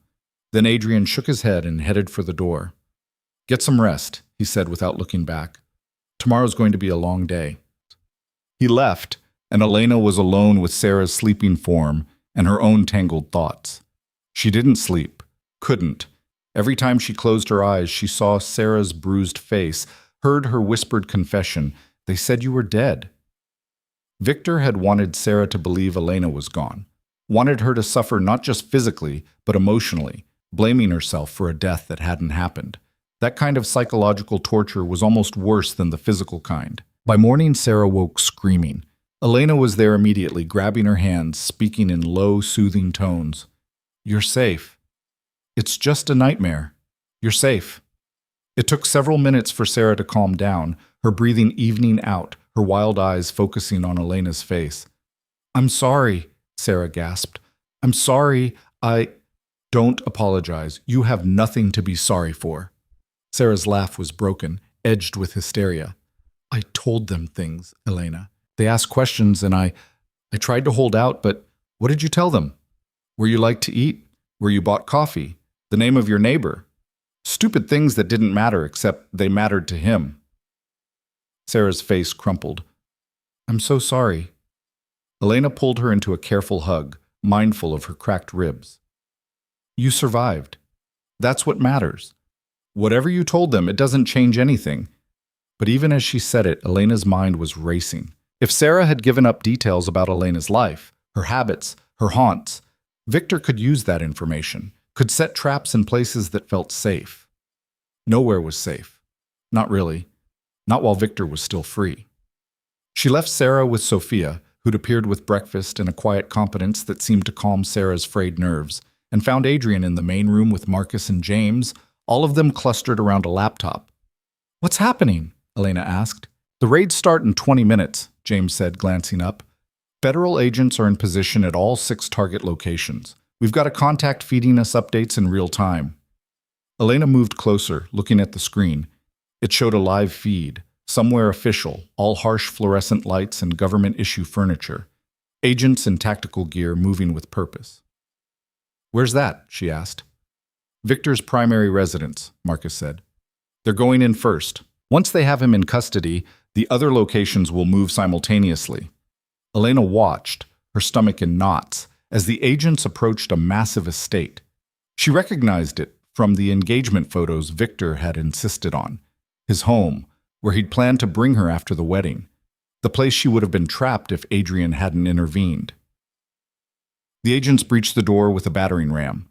Then Adrian shook his head and headed for the door. "Get some rest," he said without looking back. "Tomorrow's going to be a long day." He left, and Elena was alone with Sarah's sleeping form and her own tangled thoughts. She didn't sleep, couldn't. Every time she closed her eyes, she saw Sarah's bruised face, heard her whispered confession, "They said you were dead." Victor had wanted Sarah to believe Elena was gone, wanted her to suffer not just physically, but emotionally, blaming herself for a death that hadn't happened. That kind of psychological torture was almost worse than the physical kind. By morning, Sarah woke screaming. Elena was there immediately, grabbing her hands, speaking in low, soothing tones. "You're safe. It's just a nightmare. You're safe." It took several minutes for Sarah to calm down, her breathing evening out, her wild eyes focusing on Elena's face. "I'm sorry," Sarah gasped. "I'm sorry. Don't apologize. You have nothing to be sorry for." Sarah's laugh was broken, edged with hysteria. I told them things, Elena. They asked questions and I tried to hold out, but what did you tell them? Where you like to eat? Where you bought coffee? The name of your neighbor? Stupid things that didn't matter except they mattered to him. Sarah's face crumpled. I'm so sorry. Elena pulled her into a careful hug, mindful of her cracked ribs. You survived. That's what matters. Whatever you told them, it doesn't change anything. But even as she said it, Elena's mind was racing. If Sarah had given up details about Elena's life, her habits, her haunts, Victor could use that information, could set traps in places that felt safe. Nowhere was safe. Not really. Not while Victor was still free. She left Sarah with Sophia, who'd appeared with breakfast and a quiet competence that seemed to calm Sarah's frayed nerves, and found Adrian in the main room with Marcus and James, all of them clustered around a laptop. What's happening? Elena asked. The raids start in 20 minutes, James said, glancing up. Federal agents are in position at all 6 target locations. We've got a contact feeding us updates in real time. Elena moved closer, looking at the screen. It showed a live feed, somewhere official, all harsh fluorescent lights and government-issue furniture. Agents in tactical gear moving with purpose. Where's that? She asked. Victor's primary residence, Marcus said. They're going in first. Once they have him in custody, the other locations will move simultaneously. Elena watched, her stomach in knots, as the agents approached a massive estate. She recognized it from the engagement photos Victor had insisted on. His home, where he'd planned to bring her after the wedding. The place she would have been trapped if Adrian hadn't intervened. The agents breached the door with a battering ram,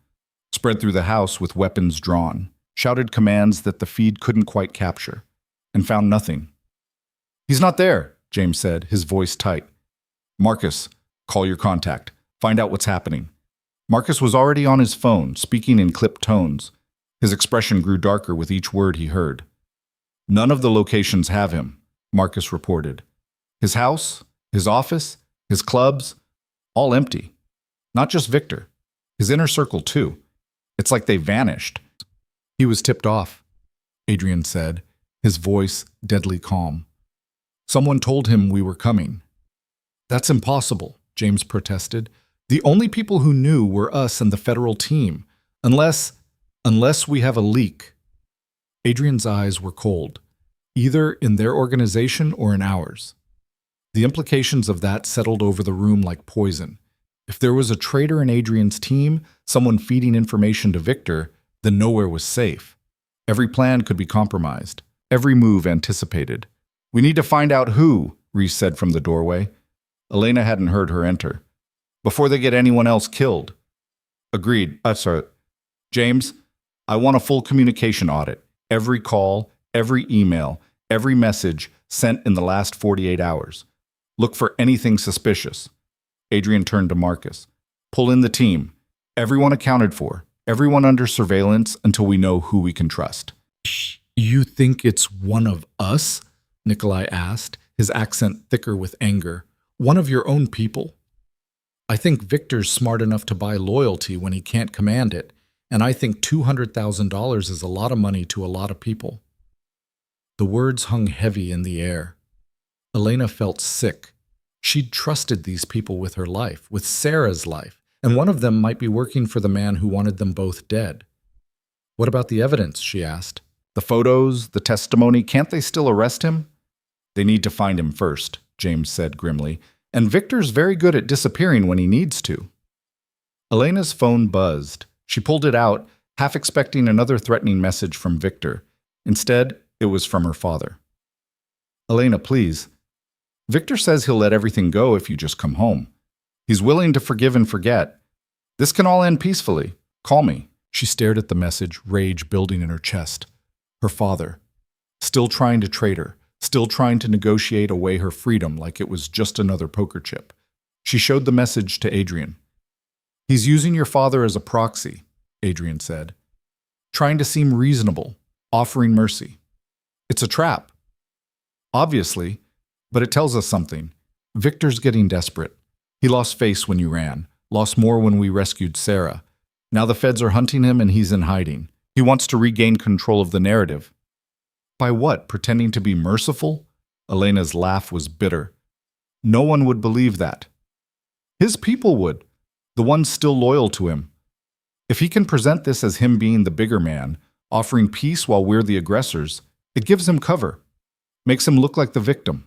spread through the house with weapons drawn, shouted commands that the feed couldn't quite capture, and found nothing. He's not there, James said, his voice tight. Marcus, call your contact. Find out what's happening. Marcus was already on his phone, speaking in clipped tones. His expression grew darker with each word he heard. None of the locations have him, Marcus reported. His house, his office, his clubs, all empty. Not just Victor. His inner circle, too. It's like they vanished. He was tipped off, Adrian said, his voice deadly calm. Someone told him we were coming. That's impossible, James protested. The only people who knew were us and the federal team, unless we have a leak. Adrian's eyes were cold, either in their organization or in ours. The implications of that settled over the room like poison. If there was a traitor in Adrian's team, someone feeding information to Victor, then nowhere was safe. Every plan could be compromised, every move anticipated. We need to find out who, Reese said from the doorway. Elena hadn't heard her enter. Before they get anyone else killed. Agreed. Sorry. James, I want a full communication audit. Every call, every email, every message sent in the last 48 hours. Look for anything suspicious. Adrian turned to Marcus. Pull in the team. Everyone accounted for. Everyone under surveillance until we know who we can trust. You think it's one of us? Nikolai asked, his accent thicker with anger. One of your own people? I think Victor's smart enough to buy loyalty when he can't command it, and I think $200,000 is a lot of money to a lot of people. The words hung heavy in the air. Elena felt sick. She'd trusted these people with her life, with Sarah's life, and one of them might be working for the man who wanted them both dead. What about the evidence, she asked. The photos, the testimony, can't they still arrest him? They need to find him first, James said grimly, and Victor's very good at disappearing when he needs to. Elena's phone buzzed. She pulled it out, half expecting another threatening message from Victor. Instead, it was from her father. Elena, please. Victor says he'll let everything go if you just come home. He's willing to forgive and forget. This can all end peacefully. Call me. She stared at the message, rage building in her chest. Her father. Still trying to trade her. Still trying to negotiate away her freedom like it was just another poker chip. She showed the message to Adrian. He's using your father as a proxy, Adrian said. Trying to seem reasonable, offering mercy. It's a trap. Obviously, but it tells us something. Victor's getting desperate. He lost face when you ran, lost more when we rescued Sarah. Now the feds are hunting him and he's in hiding. He wants to regain control of the narrative. By what? Pretending to be merciful? Elena's laugh was bitter. No one would believe that. His people would, the ones still loyal to him. If he can present this as him being the bigger man, offering peace while we're the aggressors, it gives him cover, makes him look like the victim.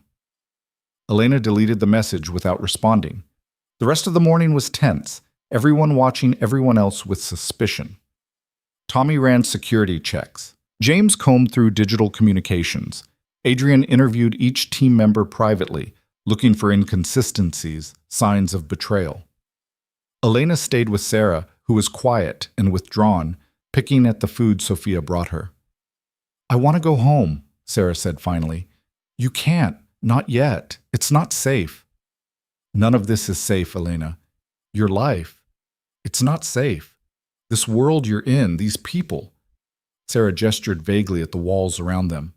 Elena deleted the message without responding. The rest of the morning was tense, everyone watching everyone else with suspicion. Tommy ran security checks. James combed through digital communications. Adrian interviewed each team member privately, looking for inconsistencies, signs of betrayal. Elena stayed with Sarah, who was quiet and withdrawn, picking at the food Sophia brought her. "I want to go home," Sarah said finally. "You can't. Not yet. It's not safe." "None of this is safe, Elena. Your life. It's not safe. This world you're in, these people." Sarah gestured vaguely at the walls around them.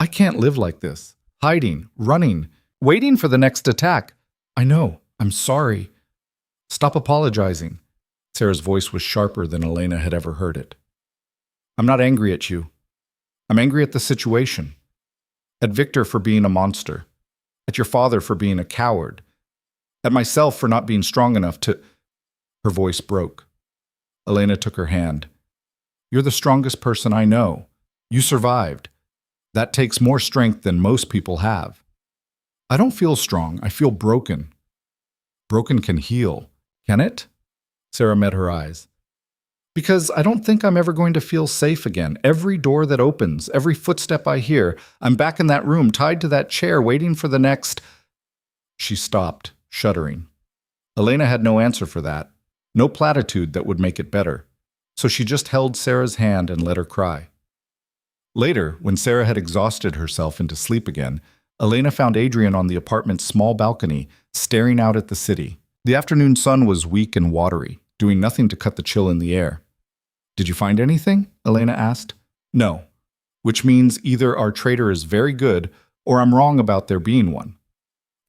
"I can't live like this. Hiding, running, waiting for the next attack. I know. I'm sorry." "Stop apologizing." Sarah's voice was sharper than Elena had ever heard it. "I'm not angry at you. I'm angry at the situation. At Victor for being a monster. At your father for being a coward. At myself for not being strong enough to—" Her voice broke. Elena took her hand. "You're the strongest person I know. You survived. That takes more strength than most people have." "I don't feel strong. I feel broken." "Broken can heal. Can it?" Sarah met her eyes. "Because I don't think I'm ever going to feel safe again. Every door that opens, every footstep I hear, I'm back in that room, tied to that chair, waiting for the next—" She stopped, shuddering. Elena had no answer for that, no platitude that would make it better, so she just held Sarah's hand and let her cry. Later, when Sarah had exhausted herself into sleep again, Elena found Adrian on the apartment's small balcony, staring out at the city. The afternoon sun was weak and watery, doing nothing to cut the chill in the air. "Did you find anything?" Elena asked. "No, which means either our traitor is very good or I'm wrong about there being one."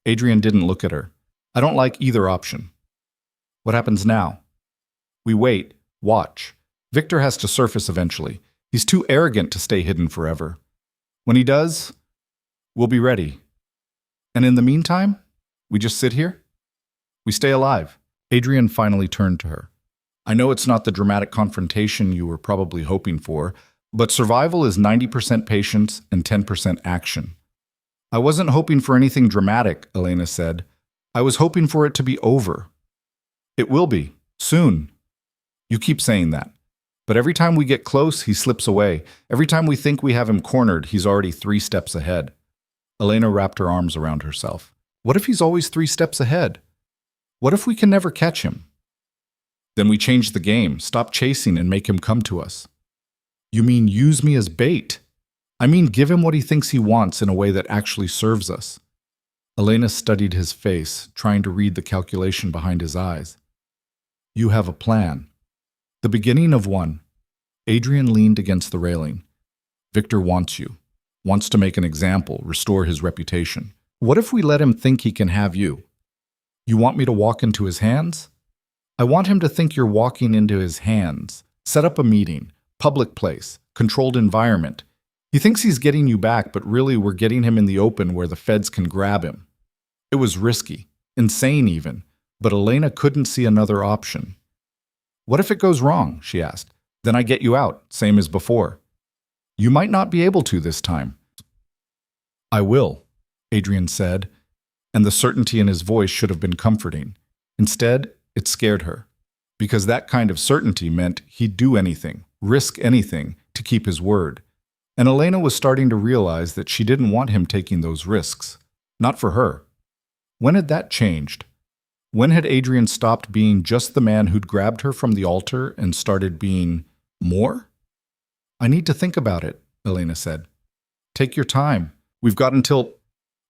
Adrian didn't look at her. "I don't like either option." "What happens now?" "We wait, watch. Victor has to surface eventually. He's too arrogant to stay hidden forever. When he does, we'll be ready. And in the meantime, we just sit here? We stay alive." Adrian finally turned to her. "I know it's not the dramatic confrontation you were probably hoping for, but survival is 90% patience and 10% action." "I wasn't hoping for anything dramatic," Elena said. "I was hoping for it to be over." "It will be, soon." "You keep saying that. But every time we get close, he slips away. Every time we think we have him cornered, he's already 3 steps ahead." Elena wrapped her arms around herself. "What if he's always 3 steps ahead? What if we can never catch him?" "Then we change the game, stop chasing and make him come to us." "You mean use me as bait?" "I mean give him what he thinks he wants in a way that actually serves us." Elena studied his face, trying to read the calculation behind his eyes. "You have a plan." "The beginning of one." Adrian leaned against the railing. "Victor wants you. Wants to make an example, restore his reputation. What if we let him think he can have you?" "You want me to walk into his hands?" "I want him to think you're walking into his hands. Set up a meeting, public place, controlled environment. He thinks he's getting you back, but really we're getting him in the open where the feds can grab him." It was risky, insane even, but Elena couldn't see another option. "What if it goes wrong?" she asked. "Then I get you out, same as before." "You might not be able to this time." "I will," Adrian said, and the certainty in his voice should have been comforting. Instead, it scared her, because that kind of certainty meant he'd do anything, risk anything, to keep his word. And Elena was starting to realize that she didn't want him taking those risks. Not for her. When had that changed? When had Adrian stopped being just the man who'd grabbed her from the altar and started being more? "I need to think about it," Elena said. "Take your time. We've got until—"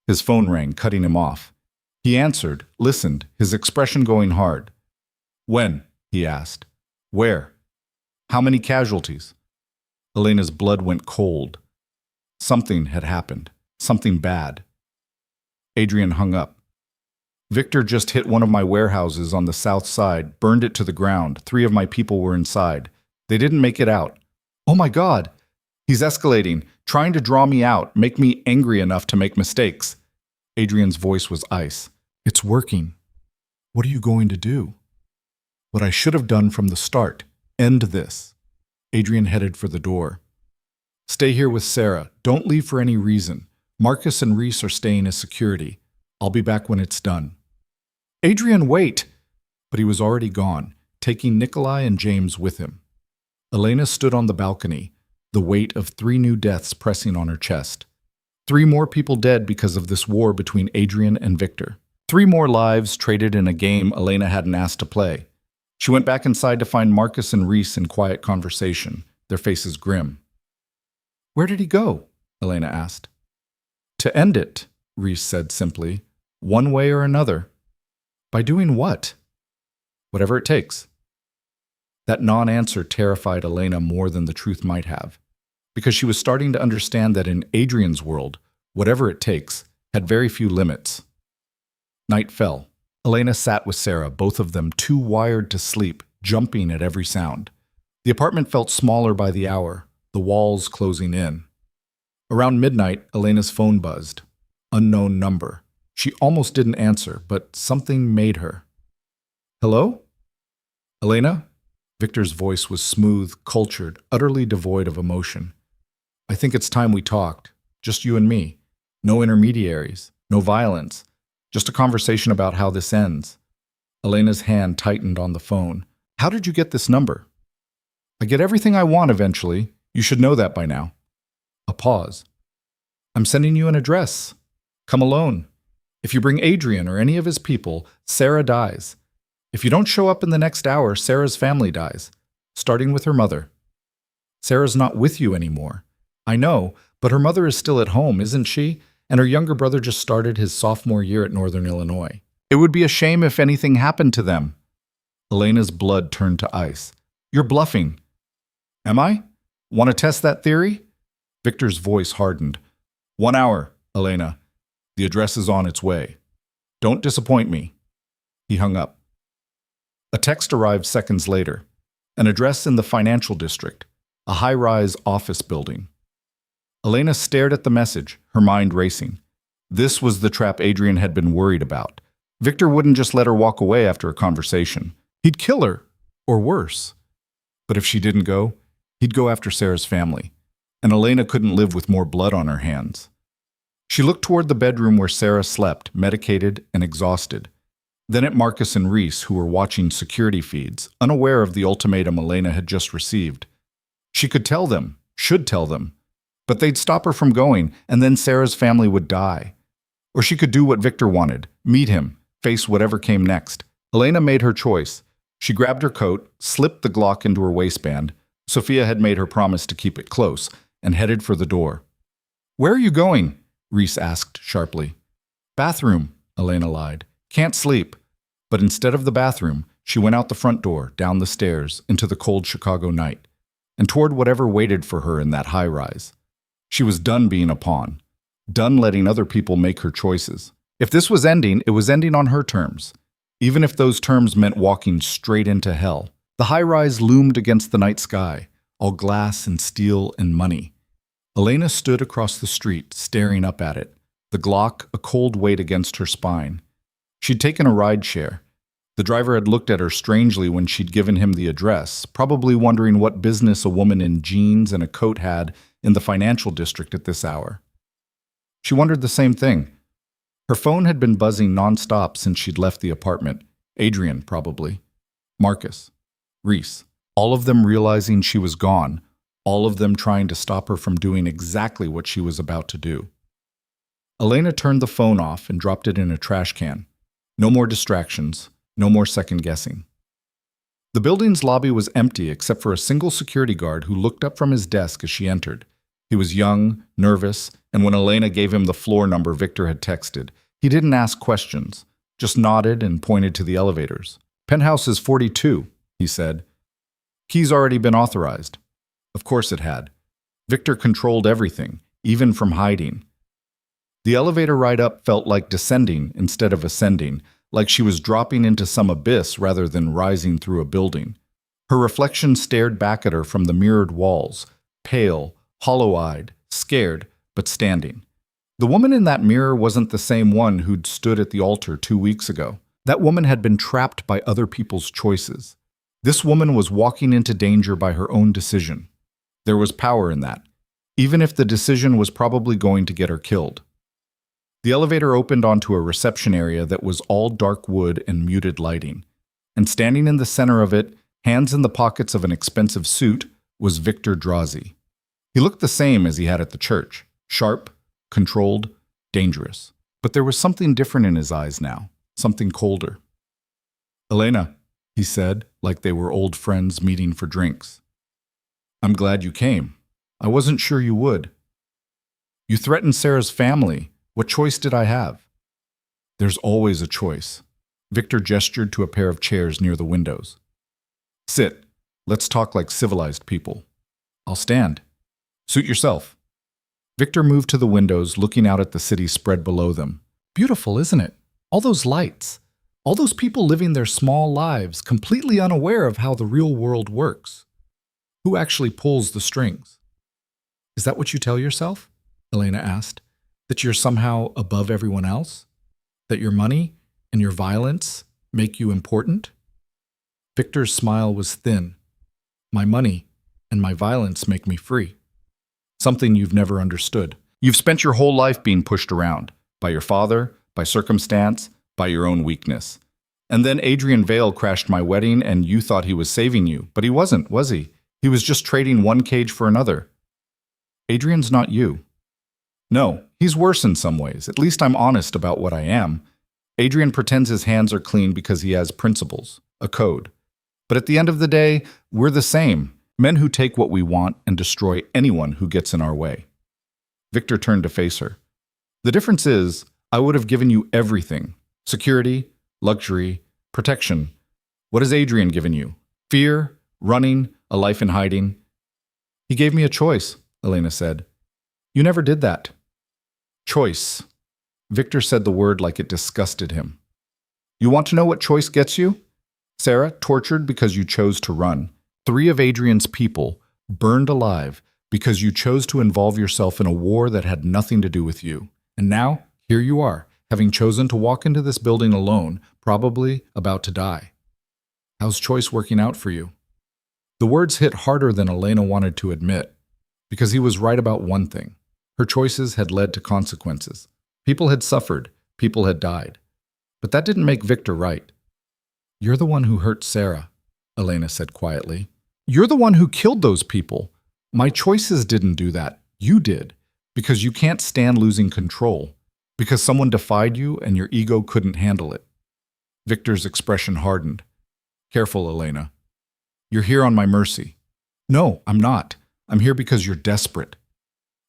His phone rang, cutting him off. He answered, listened, his expression going hard. "When?" he asked. "Where? How many casualties?" Elena's blood went cold. Something had happened. Something bad. Adrian hung up. "Victor just hit one of my warehouses on the south side, burned it to the ground. 3 of my people were inside. They didn't make it out. Oh my God! He's escalating, trying to draw me out, make me angry enough to make mistakes. Adrian's voice was ice. It's working. What are you going to do? What I should have done from the start. End this. Adrian headed for the door. Stay here with Sarah. Don't leave for any reason. Marcus and Reese are staying as security. I'll be back when it's done. Adrian, wait! But he was already gone, taking Nikolai and James with him. Elena stood on the balcony, the weight of 3 new deaths pressing on her chest. 3 more people dead because of this war between Adrian and Victor. 3 more lives traded in a game Elena hadn't asked to play. She went back inside to find Marcus and Reese in quiet conversation, their faces grim. Where did he go? Elena asked. To end it, Reese said simply, one way or another. By doing what? Whatever it takes. That non-answer terrified Elena more than the truth might have, because she was starting to understand that in Adrian's world, whatever it takes had very few limits. Night fell. Elena sat with Sarah, both of them too wired to sleep, jumping at every sound. The apartment felt smaller by the hour, the walls closing in. Around midnight, Elena's phone buzzed. Unknown number. She almost didn't answer, but something made her. Hello? Elena? Victor's voice was smooth, cultured, utterly devoid of emotion. I think it's time we talked. Just you and me. No intermediaries. No violence. Just a conversation about how this ends. Elena's hand tightened on the phone. How did you get this number? I get everything I want eventually. You should know that by now. A pause. I'm sending you an address. Come alone. If you bring Adrian or any of his people, Sarah dies. If you don't show up in the next hour, Sarah's family dies, starting with her mother. Sarah's not with you anymore. I know, but her mother is still at home, isn't she? And her younger brother just started his sophomore year at Northern Illinois. It would be a shame if anything happened to them. Elena's blood turned to ice. You're bluffing. Am I? Want to test that theory? Victor's voice hardened. 1 hour, Elena. The address is on its way. Don't disappoint me. He hung up. A text arrived seconds later. An address in the financial district, a high-rise office building. Elena stared at the message, her mind racing. This was the trap Adrian had been worried about. Victor wouldn't just let her walk away after a conversation. He'd kill her, or worse. But if she didn't go, he'd go after Sarah's family. And Elena couldn't live with more blood on her hands. She looked toward the bedroom where Sarah slept, medicated and exhausted. Then at Marcus and Reese, who were watching security feeds, unaware of the ultimatum Elena had just received. She could tell them, should tell them, but they'd stop her from going, and then Sarah's family would die. Or she could do what Victor wanted, meet him, face whatever came next. Elena made her choice. She grabbed her coat, slipped the Glock into her waistband. Sophia had made her promise to keep it close, and headed for the door. Where are you going? Reese asked sharply. Bathroom, Elena lied. Can't sleep. But instead of the bathroom, she went out the front door, down the stairs, into the cold Chicago night, and toward whatever waited for her in that high-rise. She was done being a pawn, done letting other people make her choices. If this was ending, it was ending on her terms, even if those terms meant walking straight into hell. The high-rise loomed against the night sky, all glass and steel and money. Elena stood across the street, staring up at it, the Glock a cold weight against her spine. She'd taken a ride share. The driver had looked at her strangely when she'd given him the address, probably wondering what business a woman in jeans and a coat had in the financial district at this hour. She wondered the same thing. Her phone had been buzzing nonstop since she'd left the apartment. Adrian, probably. Marcus. Reese. All of them realizing she was gone, all of them trying to stop her from doing exactly what she was about to do. Elena turned the phone off and dropped it in a trash can. No more distractions, no more second-guessing. The building's lobby was empty except for a single security guard who looked up from his desk as she entered. He was young, nervous, and when Elena gave him the floor number Victor had texted, he didn't ask questions, just nodded and pointed to the elevators. Penthouse is 42, he said. Key's already been authorized. Of course it had. Victor controlled everything, even from hiding. The elevator ride up felt like descending instead of ascending, like she was dropping into some abyss rather than rising through a building. Her reflection stared back at her from the mirrored walls, pale, hollow-eyed, scared, but standing. The woman in that mirror wasn't the same one who'd stood at the altar 2 weeks ago. That woman had been trapped by other people's choices. This woman was walking into danger by her own decision. There was power in that, even if the decision was probably going to get her killed. The elevator opened onto a reception area that was all dark wood and muted lighting, and standing in the center of it, hands in the pockets of an expensive suit, was Victor Drazi. He looked the same as he had at the church, sharp, controlled, dangerous. But there was something different in his eyes now, something colder. "Elena," he said, like they were old friends meeting for drinks. "I'm glad you came. I wasn't sure you would. You threatened Sarah's family. What choice did I have?" "There's always a choice." Victor gestured to a pair of chairs near the windows. "Sit. Let's talk like civilized people." "I'll stand." "Suit yourself." Victor moved to the windows, looking out at the city spread below them. Beautiful, isn't it? All those lights. All those people living their small lives, completely unaware of how the real world works. Who actually pulls the strings? "Is that what you tell yourself?" Elena asked. "That you're somehow above everyone else? That your money and your violence make you important?" Victor's smile was thin. "My money and my violence make me free. Something you've never understood. You've spent your whole life being pushed around, by your father, by circumstance, by your own weakness. And then Adrian Vale crashed my wedding and you thought he was saving you, but he wasn't, was he? He was just trading one cage for another. Adrian's not you." "No, he's worse in some ways. At least I'm honest about what I am. Adrian pretends his hands are clean because he has principles, a code. But at the end of the day, we're the same. Men who take what we want and destroy anyone who gets in our way." Victor turned to face her. "The difference is, I would have given you everything. Security, luxury, protection. What has Adrian given you? Fear, running, a life in hiding?" "He gave me a choice," Elena said. "You never did that." "Choice." Victor said the word like it disgusted him. "You want to know what choice gets you? Sarah, tortured because you chose to run. 3 of Adrian's people burned alive because you chose to involve yourself in a war that had nothing to do with you. And now, here you are, having chosen to walk into this building alone, probably about to die. How's choice working out for you?" The words hit harder than Elena wanted to admit, because he was right about one thing. Her choices had led to consequences. People had suffered, people had died. But that didn't make Victor right. "You're the one who hurt Sarah," Elena said quietly. "You're the one who killed those people. My choices didn't do that. You did. Because you can't stand losing control. Because someone defied you and your ego couldn't handle it." Victor's expression hardened. "Careful, Elena. You're here on my mercy." "No, I'm not. I'm here because you're desperate."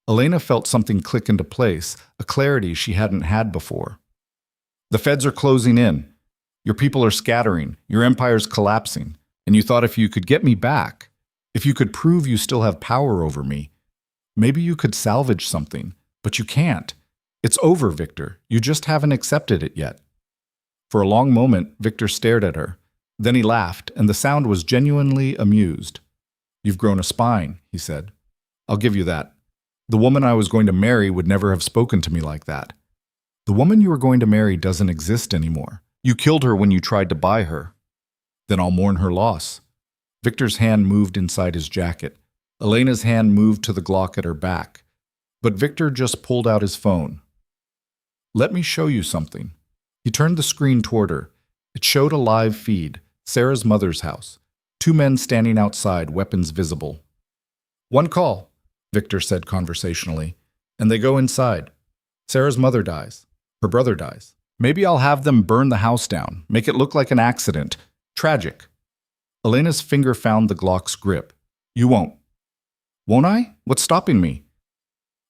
Elena felt something click into place, a clarity she hadn't had before. "The feds are closing in. Your people are scattering. Your empire's collapsing. And you thought if you could get me back, if you could prove you still have power over me, maybe you could salvage something. But you can't. It's over, Victor. You just haven't accepted it yet." For a long moment, Victor stared at her. Then he laughed, and the sound was genuinely amused. "You've grown a spine," he said. "I'll give you that. The woman I was going to marry would never have spoken to me like that. The woman you were going to marry doesn't exist anymore. You killed her when you tried to buy her. Then I'll mourn her loss." Victor's hand moved inside his jacket. Elena's hand moved to the Glock at her back. But Victor just pulled out his phone. "Let me show you something." He turned the screen toward her. It showed a live feed, Sarah's mother's house. 2 men standing outside, weapons visible. "One call," Victor said conversationally, "and they go inside. Sarah's mother dies. Her brother dies. Maybe I'll have them burn the house down, make it look like an accident. Tragic." Elena's finger found the Glock's grip. "You won't." "Won't I? What's stopping me?"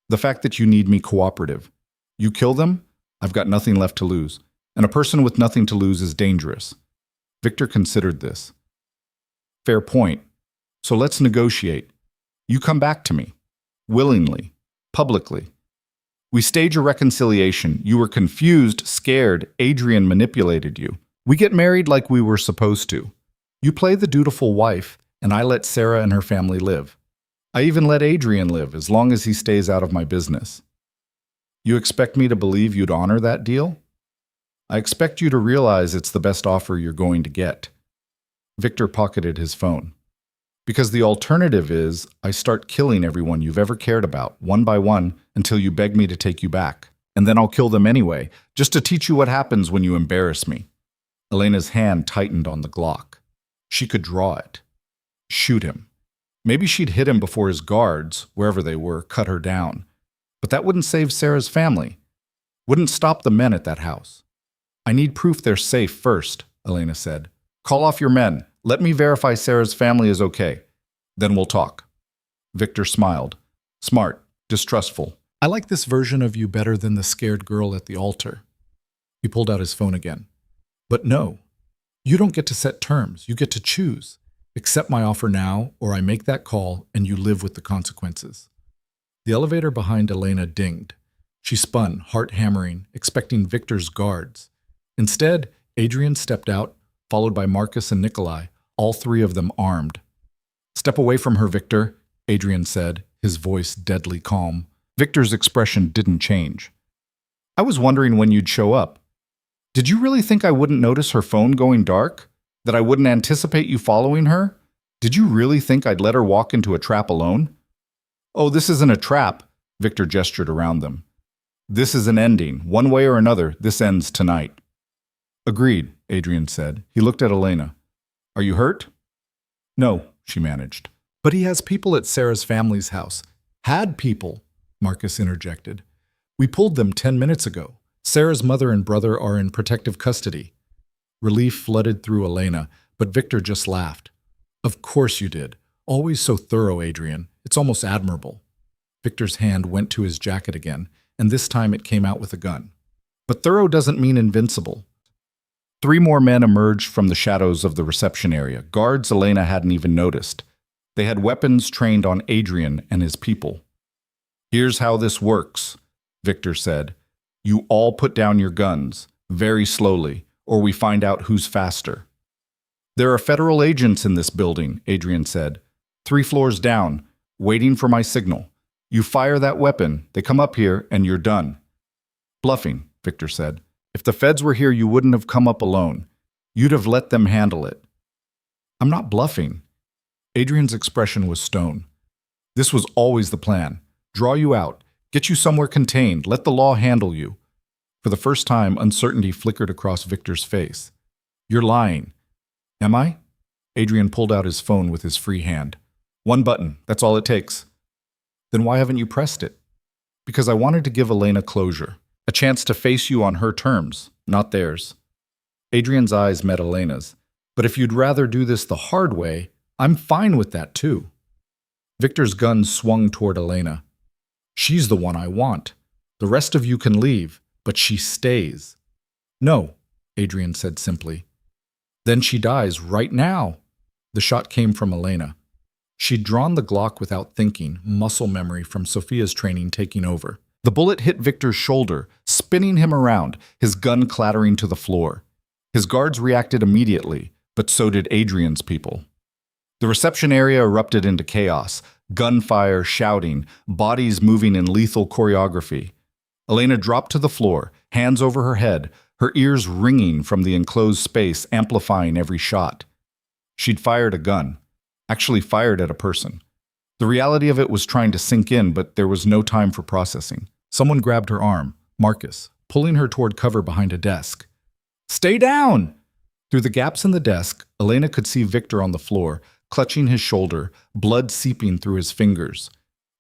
"The fact that you need me cooperative. You kill them, I've got nothing left to lose. And a person with nothing to lose is dangerous." Victor considered this. "Fair point. So let's negotiate. You come back to me. Willingly. Publicly. We stage a reconciliation. You were confused, scared. Adrian manipulated you. We get married like we were supposed to. You play the dutiful wife, and I let Sarah and her family live. I even let Adrian live as long as he stays out of my business. You expect me to believe you'd honor that deal? I expect you to realize it's the best offer you're going to get. Victor pocketed his phone. Because the alternative is I start killing everyone you've ever cared about, one by one, until you beg me to take you back. And then I'll kill them anyway, just to teach you what happens when you embarrass me. Elena's hand tightened on the Glock. She could draw it. Shoot him. Maybe she'd hit him before his guards, wherever they were, cut her down. But that wouldn't save Sarah's family. Wouldn't stop the men at that house. I need proof they're safe first, Elena said. Call off your men. Let me verify Sarah's family is okay. Then we'll talk. Victor smiled. Smart, distrustful. I like this version of you better than the scared girl at the altar. He pulled out his phone again. But no, you don't get to set terms. You get to choose. Accept my offer now, or I make that call and you live with the consequences. The elevator behind Elena dinged. She spun, heart hammering, expecting Victor's guards. Instead, Adrian stepped out, followed by Marcus and Nikolai, all three of them armed. Step away from her, Victor, Adrian said, his voice deadly calm. Victor's expression didn't change. I was wondering when you'd show up. Did you really think I wouldn't notice her phone going dark? That I wouldn't anticipate you following her? Did you really think I'd let her walk into a trap alone? Oh, this isn't a trap, Victor gestured around them. This is an ending. One way or another, this ends tonight. Agreed, Adrian said. He looked at Elena. Are you hurt? No, she managed. But he has people at Sarah's family's house. Had people, Marcus interjected. We pulled them 10 minutes ago. Sarah's mother and brother are in protective custody. Relief flooded through Elena, but Victor just laughed. Of course you did. Always so thorough, Adrian. It's almost admirable. Victor's hand went to his jacket again, and this time it came out with a gun. But thorough doesn't mean invincible. 3 more men emerged from the shadows of the reception area, guards Elena hadn't even noticed. They had weapons trained on Adrian and his people. Here's how this works, Victor said. You all put down your guns, very slowly, or we find out who's faster. There are federal agents in this building, Adrian said. 3 floors down, waiting for my signal. You fire that weapon, they come up here, and you're done. Bluffing, Victor said. If the feds were here, you wouldn't have come up alone. You'd have let them handle it. I'm not bluffing. Adrian's expression was stone. This was always the plan. Draw you out, get you somewhere contained, let the law handle you. For the first time, uncertainty flickered across Victor's face. You're lying. Am I? Adrian pulled out his phone with his free hand. 1 button, that's all it takes. Then why haven't you pressed it? Because I wanted to give Elena closure. A chance to face you on her terms, not theirs. Adrian's eyes met Elena's. But if you'd rather do this the hard way, I'm fine with that too. Victor's gun swung toward Elena. She's the one I want. The rest of you can leave, but she stays. No, Adrian said simply. Then she dies right now. The shot came from Elena. She'd drawn the Glock without thinking, muscle memory from Sophia's training taking over. The bullet hit Victor's shoulder, spinning him around, his gun clattering to the floor. His guards reacted immediately, but so did Adrian's people. The reception area erupted into chaos, gunfire, shouting, bodies moving in lethal choreography. Elena dropped to the floor, hands over her head, her ears ringing from the enclosed space, amplifying every shot. She'd fired a gun, actually fired at a person. The reality of it was trying to sink in, but there was no time for processing. Someone grabbed her arm, Marcus, pulling her toward cover behind a desk. Stay down! Through the gaps in the desk, Elena could see Victor on the floor, clutching his shoulder, blood seeping through his fingers.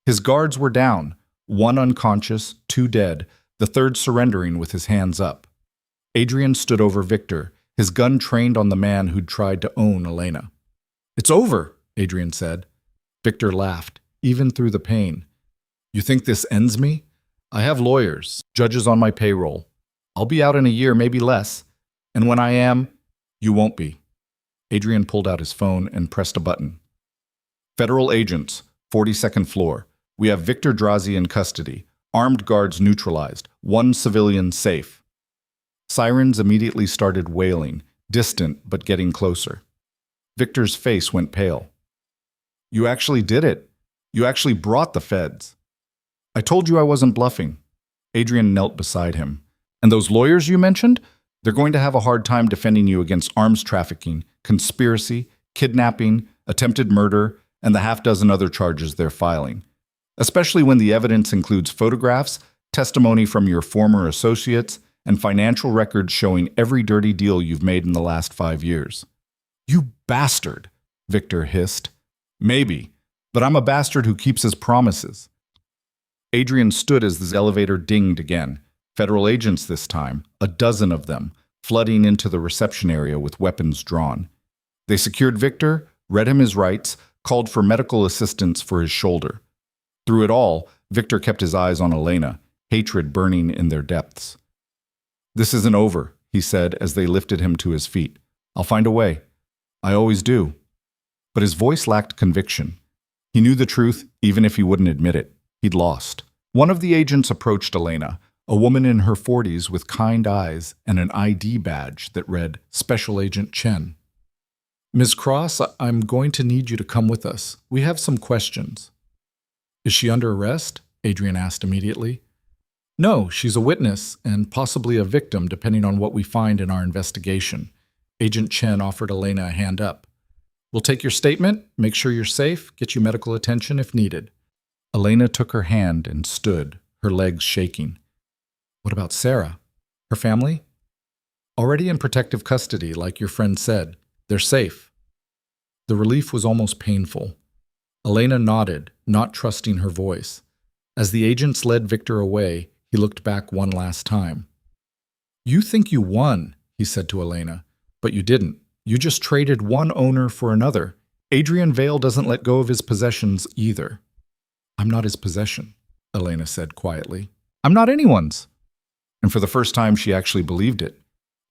His guards were down, 1 unconscious, 2 dead, the 3rd surrendering with his hands up. Adrian stood over Victor, his gun trained on the man who'd tried to own Elena. It's over, Adrian said. Victor laughed, even through the pain. You think this ends me? I have lawyers, judges on my payroll. I'll be out in a year, maybe less. And when I am, you won't be. Adrian pulled out his phone and pressed a button. Federal agents, 42nd floor. We have Victor Drazi in custody. Armed guards neutralized. 1 civilian safe. Sirens immediately started wailing, distant but getting closer. Victor's face went pale. You actually did it. You actually brought the feds. I told you I wasn't bluffing. Adrian knelt beside him. And those lawyers you mentioned? They're going to have a hard time defending you against arms trafficking, conspiracy, kidnapping, attempted murder, and the half-dozen other charges they're filing. Especially when the evidence includes photographs, testimony from your former associates, and financial records showing every dirty deal you've made in the last 5 years. You bastard, Victor hissed. Maybe, but I'm a bastard who keeps his promises. Adrian stood as the elevator dinged again. Federal agents this time, a dozen of them, flooding into the reception area with weapons drawn. They secured Victor, read him his rights, called for medical assistance for his shoulder. Through it all, Victor kept his eyes on Elena, hatred burning in their depths. This isn't over, he said as they lifted him to his feet. I'll find a way. I always do. But his voice lacked conviction. He knew the truth, even if he wouldn't admit it. He'd lost. One of the agents approached Elena, a woman in her 40s with kind eyes and an ID badge that read Special Agent Chen. Ms. Cross, I'm going to need you to come with us. We have some questions. Is she under arrest? Adrian asked immediately. No, she's a witness and possibly a victim depending on what we find in our investigation. Agent Chen offered Elena a hand up. We'll take your statement, make sure you're safe, get you medical attention if needed. Elena took her hand and stood, her legs shaking. What about Sarah? Her family? Already in protective custody, like your friend said. They're safe. The relief was almost painful. Elena nodded, not trusting her voice. As the agents led Victor away, he looked back one last time. You think you won, he said to Elena, but you didn't. You just traded one owner for another. Adrian Vale doesn't let go of his possessions either. I'm not his possession, Elena said quietly. I'm not anyone's. And for the first time, she actually believed it.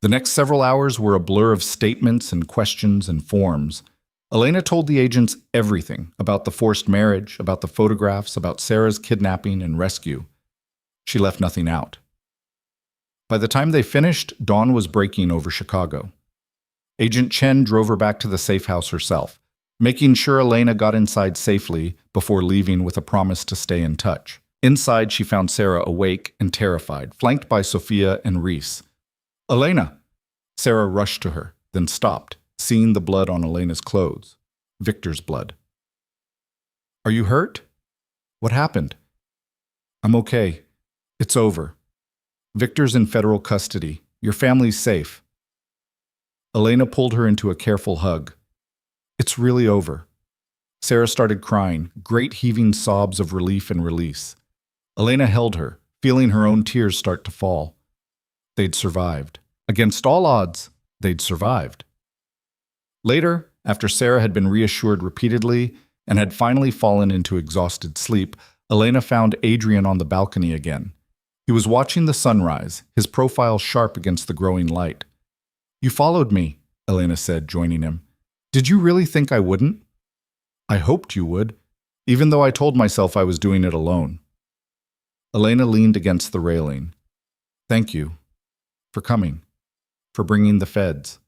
The next several hours were a blur of statements and questions and forms. Elena told the agents everything about the forced marriage, about the photographs, about Sarah's kidnapping and rescue. She left nothing out. By the time they finished, dawn was breaking over Chicago. Agent Chen drove her back to the safe house herself, making sure Elena got inside safely before leaving with a promise to stay in touch. Inside, she found Sarah awake and terrified, flanked by Sophia and Reese. Elena! Sarah rushed to her, then stopped, seeing the blood on Elena's clothes. Victor's blood. Are you hurt? What happened? I'm okay. It's over. Victor's in federal custody. Your family's safe. Elena pulled her into a careful hug. It's really over. Sarah started crying, great heaving sobs of relief and release. Elena held her, feeling her own tears start to fall. They'd survived. Against all odds, they'd survived. Later, after Sarah had been reassured repeatedly and had finally fallen into exhausted sleep, Elena found Adrian on the balcony again. He was watching the sunrise, his profile sharp against the growing light. You followed me, Elena said, joining him. Did you really think I wouldn't? I hoped you would, even though I told myself I was doing it alone. Elena leaned against the railing. Thank you. For coming. For bringing the feds.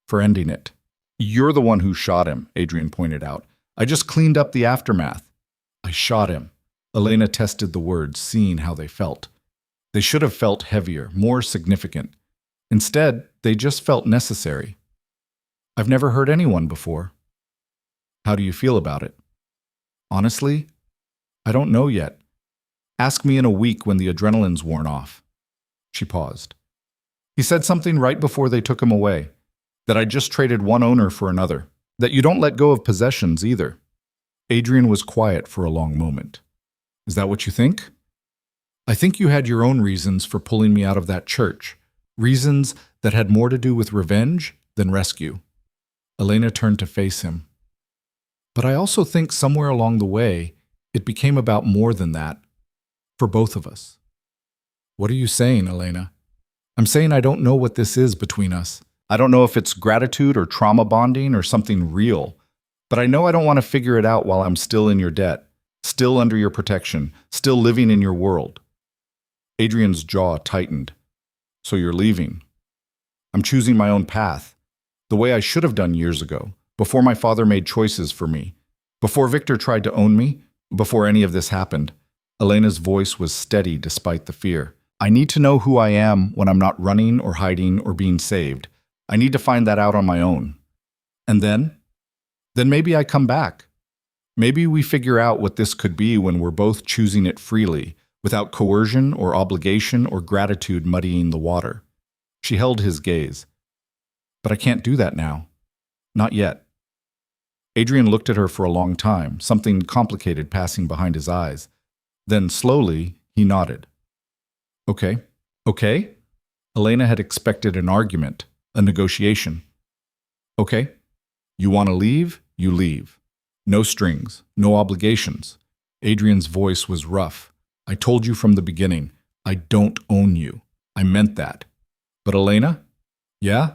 For ending it. You're the one who shot him, Adrian pointed out. I just cleaned up the aftermath. I shot him. Elena tested the words, seeing how they felt. They should have felt heavier, more significant. Instead, they just felt necessary. I've never hurt anyone before. How do you feel about it? Honestly, I don't know yet. Ask me in a week when the adrenaline's worn off. She paused. He said something right before they took him away, that I just traded one owner for another, that you don't let go of possessions either. Adrian was quiet for a long moment. Is that what you think? I think you had your own reasons for pulling me out of that church, reasons that had more to do with revenge than rescue. Elena turned to face him. But I also think somewhere along the way, it became about more than that, for both of us. What are you saying, Elena? I'm saying I don't know what this is between us. I don't know if it's gratitude or trauma bonding or something real, but I know I don't want to figure it out while I'm still in your debt, still under your protection, still living in your world. Adrian's jaw tightened. So you're leaving. I'm choosing my own path, the way I should have done years ago, before my father made choices for me, before Victor tried to own me, Before any of this happened, Elena's voice was steady despite the fear. I need to know who I am when I'm not running or hiding or being saved. I need to find that out on my own. And then? Then maybe I come back. Maybe we figure out what this could be when we're both choosing it freely, without coercion or obligation or gratitude muddying the water. She held his gaze. But I can't do that now. Not yet. Adrian looked at her for a long time, something complicated passing behind his eyes. Then, slowly, he nodded. Okay. Okay? Elena had expected an argument, a negotiation. Okay. You want to leave? You leave. No strings, no obligations. Adrian's voice was rough. I told you from the beginning, I don't own you. I meant that. But Elena? Yeah?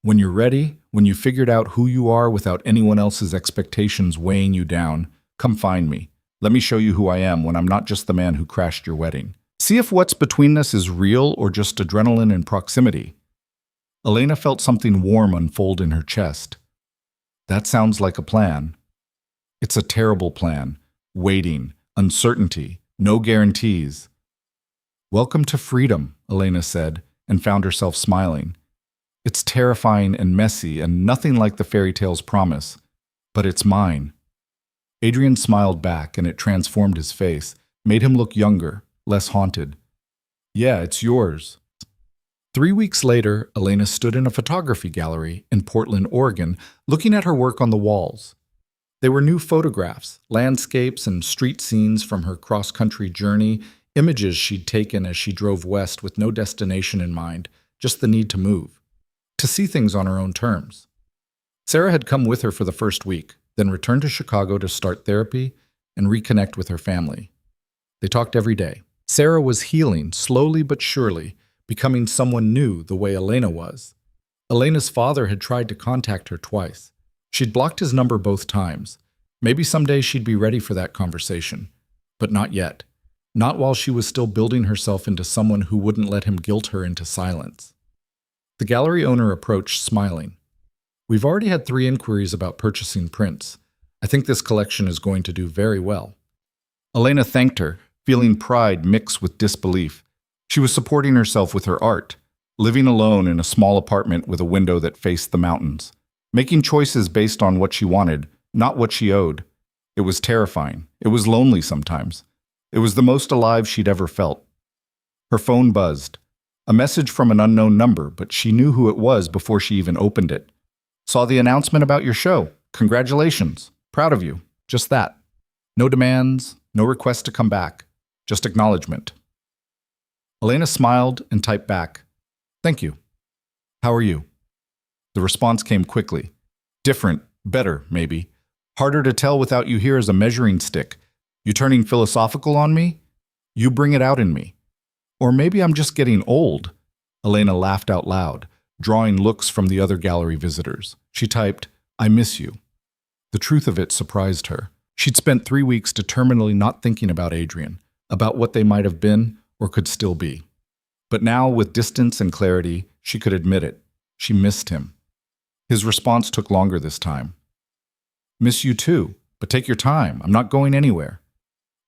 When you're ready, when you figured out who you are without anyone else's expectations weighing you down, come find me. Let me show you who I am when I'm not just the man who crashed your wedding. See if what's between us is real or just adrenaline and proximity. Elena felt something warm unfold in her chest. That sounds like a plan. It's a terrible plan. Waiting, uncertainty, no guarantees. Welcome to freedom, Elena said, and found herself smiling. It's terrifying and messy and nothing like the fairy tale's promise, but it's mine. Adrian smiled back and it transformed his face, made him look younger, less haunted. Yeah, it's yours. 3 weeks later, Elena stood in a photography gallery in Portland, Oregon, looking at her work on the walls. They were new photographs, landscapes and street scenes from her cross-country journey, images she'd taken as she drove west with no destination in mind, just the need to move, to see things on her own terms. Sarah had come with her for the first week, then returned to Chicago to start therapy and reconnect with her family. They talked every day. Sarah was healing, slowly but surely, becoming someone new the way Elena was. Elena's father had tried to contact her twice. She'd blocked his number both times. Maybe someday she'd be ready for that conversation. But not yet. Not while she was still building herself into someone who wouldn't let him guilt her into silence. The gallery owner approached, smiling. We've already had 3 inquiries about purchasing prints. I think this collection is going to do very well. Elena thanked her, feeling pride mixed with disbelief. She was supporting herself with her art, living alone in a small apartment with a window that faced the mountains, making choices based on what she wanted, not what she owed. It was terrifying. It was lonely sometimes. It was the most alive she'd ever felt. Her phone buzzed. A message from an unknown number, but she knew who it was before she even opened it. Saw the announcement about your show. Congratulations. Proud of you. Just that. No demands, no request to come back. Just acknowledgement. Elena smiled and typed back, "Thank you. How are you?" The response came quickly. Different, better, maybe. Harder to tell without you here as a measuring stick. You turning philosophical on me? You bring it out in me. Or maybe I'm just getting old. Elena laughed out loud, drawing looks from the other gallery visitors. She typed, "I miss you." The truth of it surprised her. She'd spent 3 weeks determinedly not thinking about Adrian, about what they might have been or could still be. But now, with distance and clarity, she could admit it. She missed him. His response took longer this time. "Miss you too, but take your time. I'm not going anywhere."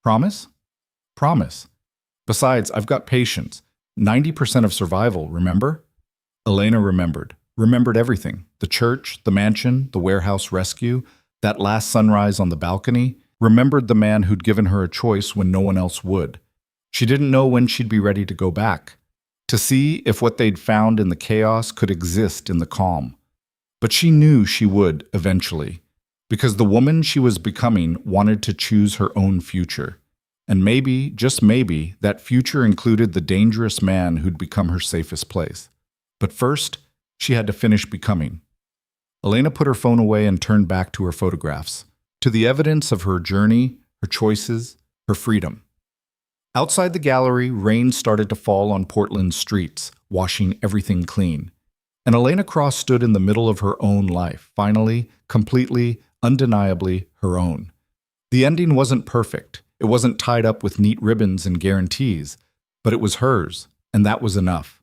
"Promise?" "Promise. Besides, I've got patience. 90% of survival, remember?" Elena remembered everything. The church, the mansion, the warehouse rescue, that last sunrise on the balcony, remembered the man who'd given her a choice when no one else would. She didn't know when she'd be ready to go back, to see if what they'd found in the chaos could exist in the calm. But she knew she would eventually, because the woman she was becoming wanted to choose her own future. And maybe, just maybe, that future included the dangerous man who'd become her safest place. But first, she had to finish becoming. Elena put her phone away and turned back to her photographs, to the evidence of her journey, her choices, her freedom. Outside the gallery, rain started to fall on Portland's streets, washing everything clean. And Elena Cross stood in the middle of her own life, finally, completely, undeniably her own. The ending wasn't perfect. It wasn't tied up with neat ribbons and guarantees, but it was hers, and that was enough.